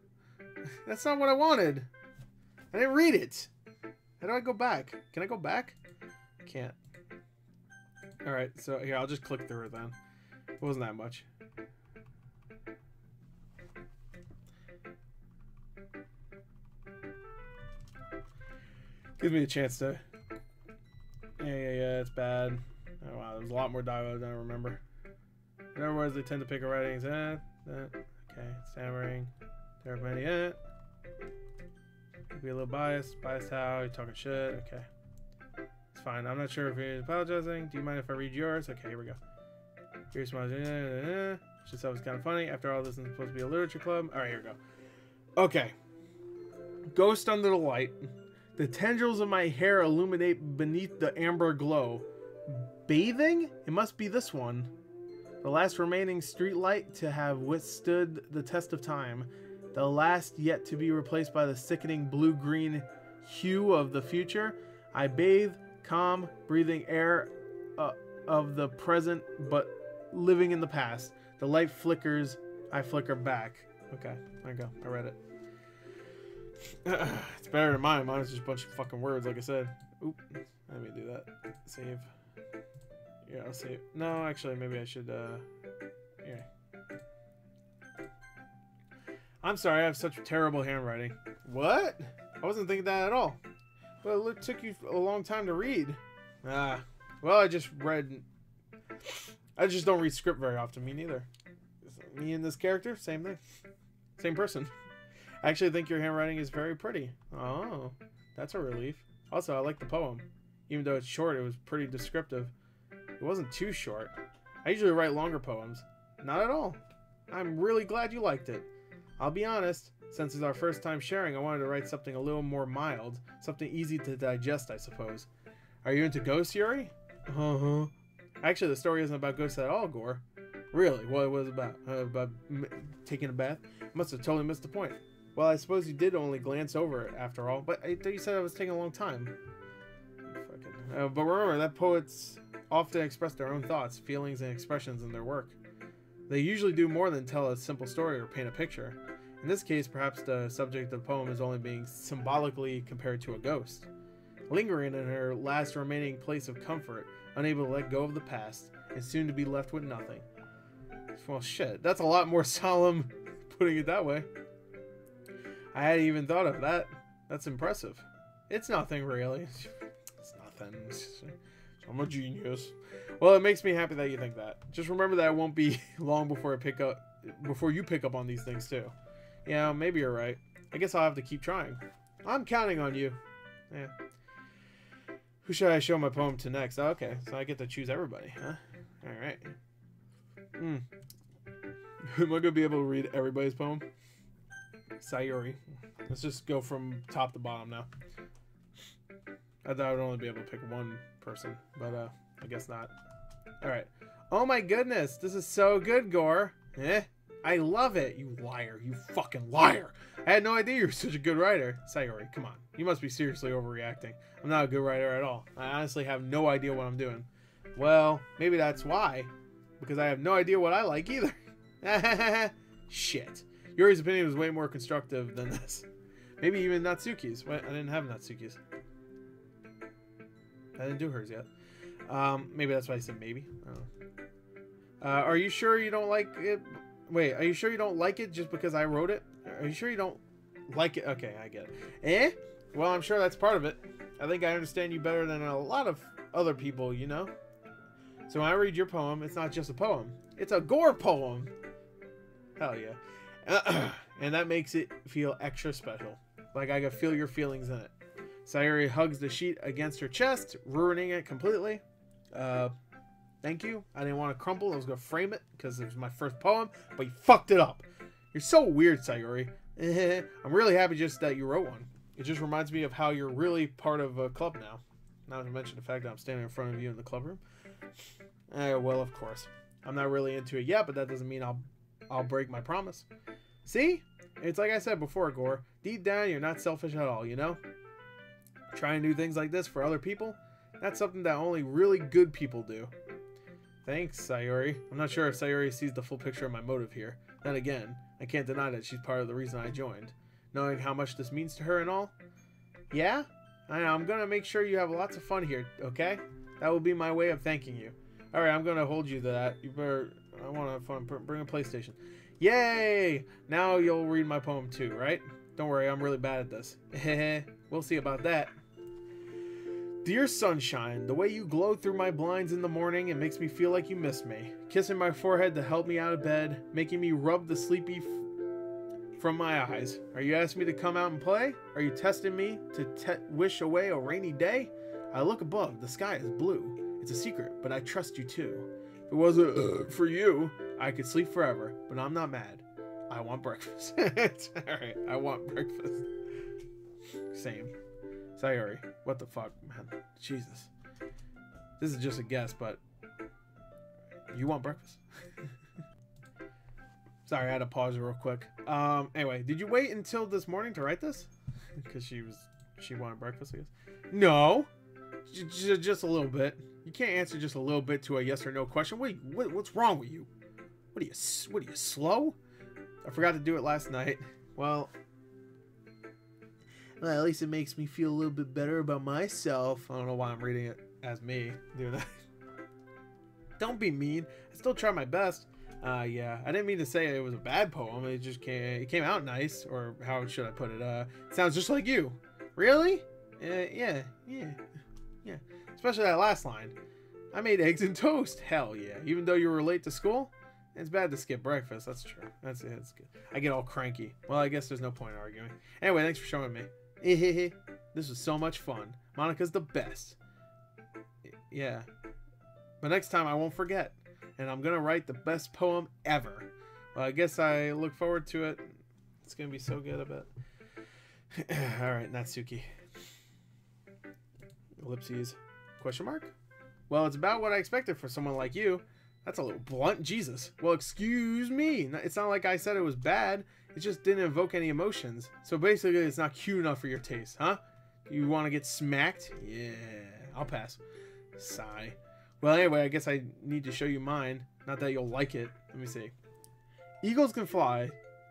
That's not what I wanted. I didn't read it. How do I go back? Can I go back? I can't. All right, so here, I'll just click through it then. It wasn't that much. Gives me a chance to... Yeah, it's bad. Oh, wow, there's a lot more dialogue than I remember. In other words, they tend to pick a writings. Okay, stammering. There are many. Be a little biased. Biased how? You're talking shit. Okay. It's fine. I'm not sure if you're apologizing. Do you mind if I read yours? Okay, here we go. Here's my... Just thought it was kind of funny. After all, this is supposed to be a literature club. Alright, here we go. Okay. Ghost under the light. The tendrils of my hair illuminate beneath the amber glow. Bathing? It must be this one. The last remaining street light to have withstood the test of time. The last yet to be replaced by the sickening blue-green hue of the future. I bathe, calm, breathing air of the present, but living in the past. The light flickers, I flicker back. Okay, there you go. I read it. It's better than mine. Mine's just a bunch of fucking words, like I said. Oop. Let me do that. Save. Yeah, I'll save. No, actually, maybe I should, yeah. I'm sorry, I have such terrible handwriting. What? I wasn't thinking that at all. Well, it took you a long time to read. Well, I just read... I just don't read script very often. Me neither. Me and this character, same thing. Same person. I actually think your handwriting is very pretty. Oh, that's a relief. Also, I like the poem. Even though it's short, it was pretty descriptive. It wasn't too short. I usually write longer poems. Not at all. I'm really glad you liked it. I'll be honest, since it's our first time sharing, I wanted to write something a little more mild. Something easy to digest, I suppose. Are you into ghosts, Yuri? Uh-huh. Actually, the story isn't about ghosts at all, Gore. Really? What was it about? About taking a bath? Must have totally missed the point. Well, I suppose you did only glance over it, after all. But I thought you said it was taking a long time. But remember, that poets often express their own thoughts, feelings, and expressions in their work. They usually do more than tell a simple story or paint a picture. In this case, perhaps the subject of the poem is only being symbolically compared to a ghost. Lingering in her last remaining place of comfort, unable to let go of the past, and soon to be left with nothing. Well, shit, that's a lot more solemn putting it that way. I hadn't even thought of that. That's impressive. It's nothing, really. It's nothing. I'm a genius. Well, it makes me happy that you think that. Just remember that it won't be long before you pick up on these things too. Yeah, maybe you're right. I guess I'll have to keep trying. I'm counting on you. Yeah. Who should I show my poem to next? Oh, okay, so I get to choose everybody, huh? All right. Am I gonna be able to read everybody's poem? Sayuri. Let's just go from top to bottom now. I thought I would only be able to pick one person, but I guess not. Alright. Oh my goodness, this is so good, Gore. I love it. You liar. You fucking liar. I had no idea you were such a good writer. Sayuri, come on. You must be seriously overreacting. I'm not a good writer at all. I honestly have no idea what I'm doing. Well, maybe that's why. Because I have no idea what I like either. Shit. Yuri's opinion was way more constructive than this. Maybe even Natsuki's. Wait, I didn't have Natsuki's. I didn't do hers yet. Maybe that's why I said maybe. I don't know. Are you sure you don't like it? Wait, are you sure you don't like it just because I wrote it? Are you sure you don't like it? Okay, I get it. Well, I'm sure that's part of it. I think I understand you better than a lot of other people, you know? So when I read your poem, it's not just a poem. It's a Gore poem. Hell yeah. And that makes it feel extra special. Like I can feel your feelings in it. Sayuri hugs the sheet against her chest, ruining it completely. Thank you. I didn't want to crumple. I was going to frame it because it was my first poem, but you fucked it up. You're so weird, Sayuri. I'm really happy just that you wrote one. It just reminds me of how you're really part of a club now. Not to mention the fact that I'm standing in front of you in the club room. Well, of course. I'm not really into it yet, but that doesn't mean I'll break my promise. See? It's like I said before, Gore. Deep down, you're not selfish at all, you know? Trying to do things like this for other people, that's something that only really good people do. Thanks, Sayori. I'm not sure if Sayori sees the full picture of my motive here. Then again, I can't deny that she's part of the reason I joined. Knowing how much this means to her and all. Yeah? I know, I'm gonna make sure you have lots of fun here, okay? That will be my way of thanking you. Alright, I'm gonna hold you to that. You better... I want to have fun. Bring a PlayStation. Yay! Now you'll read my poem too, right? Don't worry, I'm really bad at this. We'll see about that. Dear sunshine, the way you glow through my blinds in the morning, it makes me feel like you miss me. Kissing my forehead to help me out of bed, making me rub the sleepy from my eyes. Are you asking me to come out and play? Are you testing me to wish away a rainy day? I look above, the sky is blue. It's a secret, but I trust you too. If it wasn't for you, I could sleep forever, but I'm not mad. I want breakfast. Alright, I want breakfast. Same. Sayori, what the fuck, man? Jesus. This is just a guess, but you want breakfast. Sorry, I had to pause real quick. Anyway, did you wait until this morning to write this? Because she wanted breakfast, I guess. No, just a little bit. You can't answer just a little bit to a yes or no question. What's wrong with you? What are you slow? I forgot to do it last night. Well, at least it makes me feel a little bit better about myself. I don't know why I'm reading it as me doing that. Don't be mean. I still try my best. Yeah, I didn't mean to say it was a bad poem. It just came out nice, or how should I put it? It sounds just like you. Really? Yeah. Especially that last line. I made eggs and toast. Hell yeah. Even though you were late to school? It's bad to skip breakfast. That's true. That's good. I get all cranky. Well, I guess there's no point in arguing. Anyway, thanks for showing me. This was so much fun. Monica's the best. Yeah. But next time I won't forget. And I'm going to write the best poem ever. Well, I guess I look forward to it. It's going to be so good, I bet. Alright, Natsuki. Ellipses. Question mark? Well, it's about what I expected for someone like you. That's a little blunt. Jesus. Well, excuse me. It's not like I said it was bad. It just didn't evoke any emotions. So basically, it's not cute enough for your taste, huh? You want to get smacked? Yeah. I'll pass. Sigh. Well, anyway, I guess I need to show you mine. Not that you'll like it. Let me see. Eagles can fly.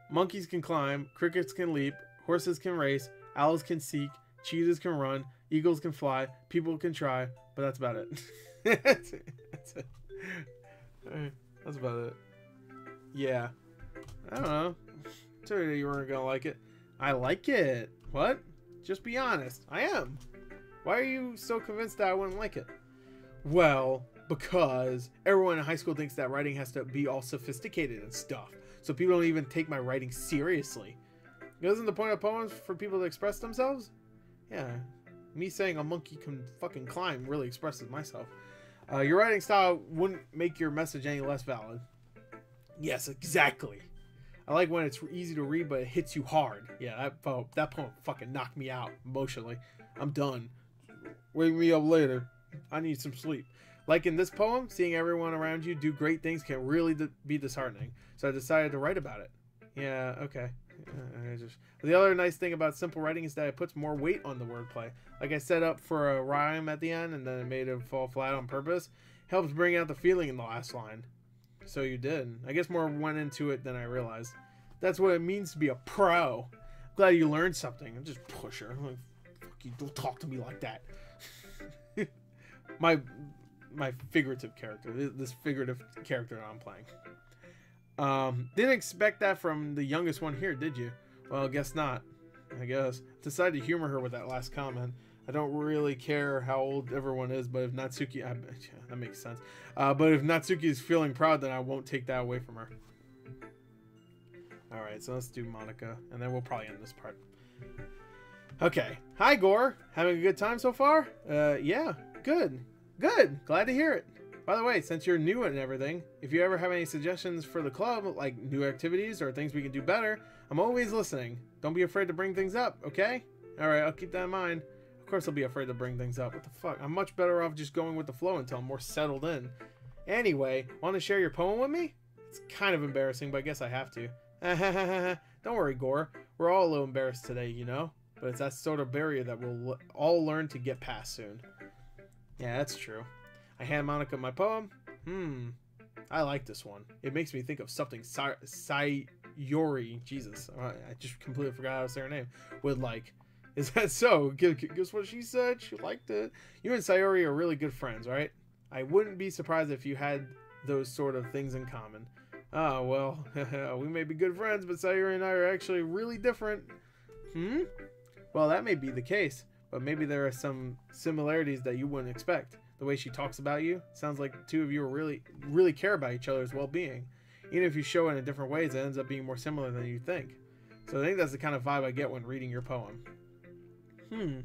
Monkeys can climb. Crickets can leap. Horses can race. Owls can seek. Cheetahs can run. Eagles can fly. People can try. But that's about it. That's it. That's about it. Yeah. I don't know. I told you weren't gonna like it. I like it. What? Just be honest. I am. Why are you so convinced that I wouldn't like it? Well, because everyone in high school thinks that writing has to be all sophisticated and stuff. So people don't even take my writing seriously. Isn't the point of poems for people to express themselves? Yeah. Me saying a monkey can fucking climb really expresses myself. Your writing style wouldn't make your message any less valid. Yes, exactly. I like when it's easy to read, but it hits you hard. Yeah, that poem fucking knocked me out emotionally. I'm done. Wake me up later. I need some sleep. Like in this poem, seeing everyone around you do great things can really be disheartening. So I decided to write about it. Yeah, okay. The other nice thing about simple writing is that it puts more weight on the wordplay. Like I set up for a rhyme at the end and then it made it fall flat on purpose. Helps bring out the feeling in the last line. So you did. I guess more went into it than I realized. That's what it means to be a pro. Glad you learned something. I'm just pusher. I'm like, fuck you, don't talk to me like that. my figurative character. This figurative character that I'm playing. Didn't expect that from the youngest one here, did you? Well, guess not. I guess. Decided to humor her with that last comment. I don't really care how old everyone is, but if Natsuki... yeah, that makes sense. But if Natsuki is feeling proud, then I won't take that away from her. Alright, so let's do Monica, and then we'll probably end this part. Okay. Hi, Gore. Having a good time so far? Yeah. Good. Good. Glad to hear it. By the way, since you're new and everything, if you ever have any suggestions for the club, like new activities or things we can do better, I'm always listening. Don't be afraid to bring things up, okay? Alright, I'll keep that in mind. Of course I'll be afraid to bring things up. What the fuck? I'm much better off just going with the flow until I'm more settled in. Anyway, want to share your poem with me? It's kind of embarrassing, but I guess I have to. Don't worry, Gore. We're all a little embarrassed today, you know? But it's that sort of barrier that we'll all learn to get past soon. Yeah, that's true. I hand Monica my poem. I like this one. It makes me think of something Sayori. Jesus, I just completely forgot how to say her name. Would like. Is that so? Guess what she said? She liked it. You and Sayori are really good friends, right? I wouldn't be surprised if you had those sort of things in common. Oh, well, we may be good friends, but Sayori and I are actually really different. Well, that may be the case, but maybe there are some similarities that you wouldn't expect. The way she talks about you sounds like the two of you really care about each other's well-being. Even if you show it in different ways, it ends up being more similar than you think. So I think that's the kind of vibe I get when reading your poem. You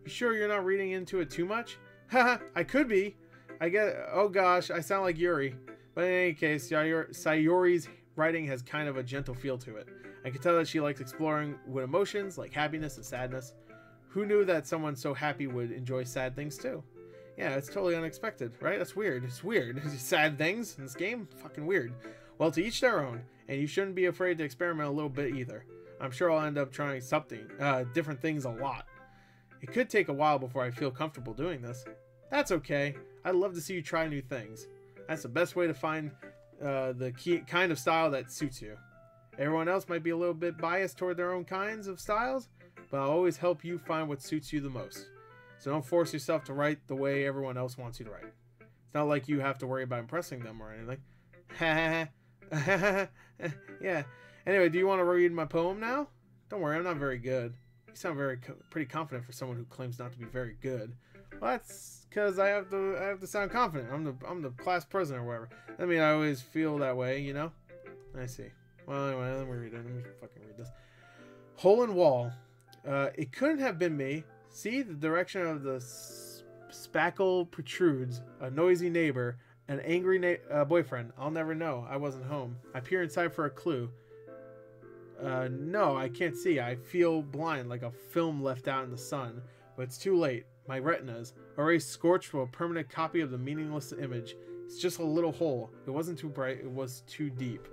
sure you're not reading into it too much? Haha, I could be. I get. Oh gosh, I sound like Yuri. But in any case, Sayori's writing has kind of a gentle feel to it. I can tell that she likes exploring with emotions like happiness and sadness. Who knew that someone so happy would enjoy sad things too? Yeah, it's totally unexpected, right? That's weird. It's weird. Sad things in this game? Fucking weird. Well, to each their own, and you shouldn't be afraid to experiment a little bit either. I'm sure I'll end up trying different things a lot. It could take a while before I feel comfortable doing this. That's okay. I'd love to see you try new things. That's the best way to find the kind of style that suits you. Everyone else might be a little bit biased toward their own kinds of styles, but I'll always help you find what suits you the most. So don't force yourself to write the way everyone else wants you to write. It's not like you have to worry about impressing them or anything. Yeah. Anyway, do you want to read my poem now? Don't worry, I'm not very good. You sound pretty confident for someone who claims not to be very good. Well, that's because I have to sound confident. I'm the class president or whatever. I mean, I always feel that way, you know. I see. Well, anyway, let me read it. Let me fucking read this. Hole in wall. It couldn't have been me. See, the direction of the spackle protrudes. A noisy neighbor. An angry boyfriend. I'll never know. I wasn't home. I peer inside for a clue. No, I can't see. I feel blind, like a film left out in the sun. But it's too late. My retinas, already scorched to a permanent copy of the meaningless image. It's just a little hole. It wasn't too bright. It was too deep.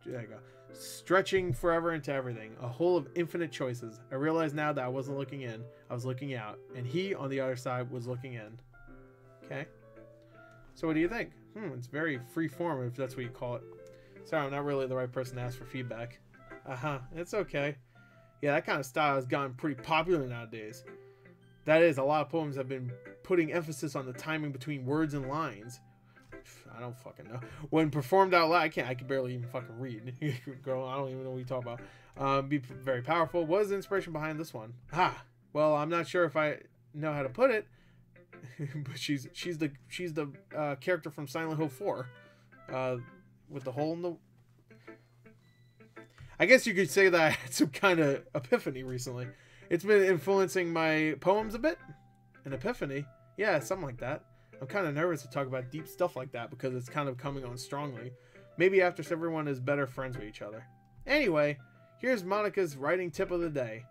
There you go. Stretching forever into everything. A hole of infinite choices. I realize now that I wasn't looking in. I was looking out. And he, on the other side, was looking in. Okay. So what do you think? It's very free form, if that's what you call it. Sorry, I'm not really the right person to ask for feedback. It's okay. Yeah, that kind of style has gotten pretty popular nowadays. That is, a lot of poems have been putting emphasis on the timing between words and lines. I don't fucking know. When performed out loud, I can barely even fucking read. Girl, I don't even know what you talk about. Be very powerful. What is the inspiration behind this one? Well, I'm not sure if I know how to put it. But she's the character from Silent Hill 4. With the hole in the... I guess you could say that I had some kind of epiphany recently. It's been influencing my poems a bit. An epiphany? Yeah, something like that. I'm kind of nervous to talk about deep stuff like that because it's kind of coming on strongly. Maybe after everyone is better friends with each other. Anyway, here's Monica's writing tip of the day.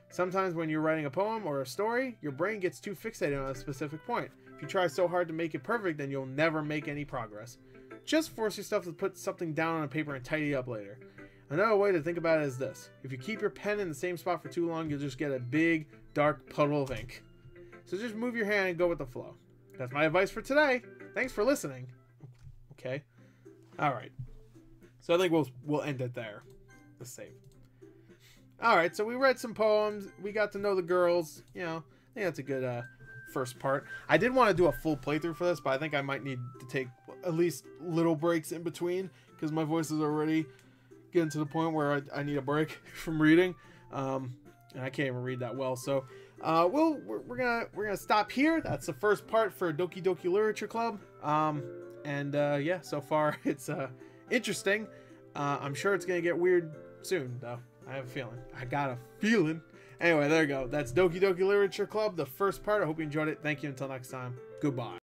Sometimes when you're writing a poem or a story, your brain gets too fixated on a specific point. If you try so hard to make it perfect, then you'll never make any progress. Just force yourself to put something down on a paper and tidy up later. Another way to think about it is this. If you keep your pen in the same spot for too long, you'll just get a big, dark puddle of ink. So just move your hand and go with the flow. That's my advice for today. Thanks for listening. Okay. Alright. So I think we'll end it there. Let's save. Alright, so we read some poems. We got to know the girls. You know, I think that's a good first part. I did want to do a full playthrough for this, but I think I might need to take at least little breaks in between because my voice is already getting to the point where I need a break from reading. And I can't even read that well. So we're gonna stop here. That's the first part for Doki Doki Literature Club. Yeah, so far it's interesting. I'm sure it's gonna get weird soon, though. I have a feeling. I got a feeling. Anyway, there you go. That's Doki Doki Literature Club, the first part. I hope you enjoyed it. Thank you. Until next time. Goodbye.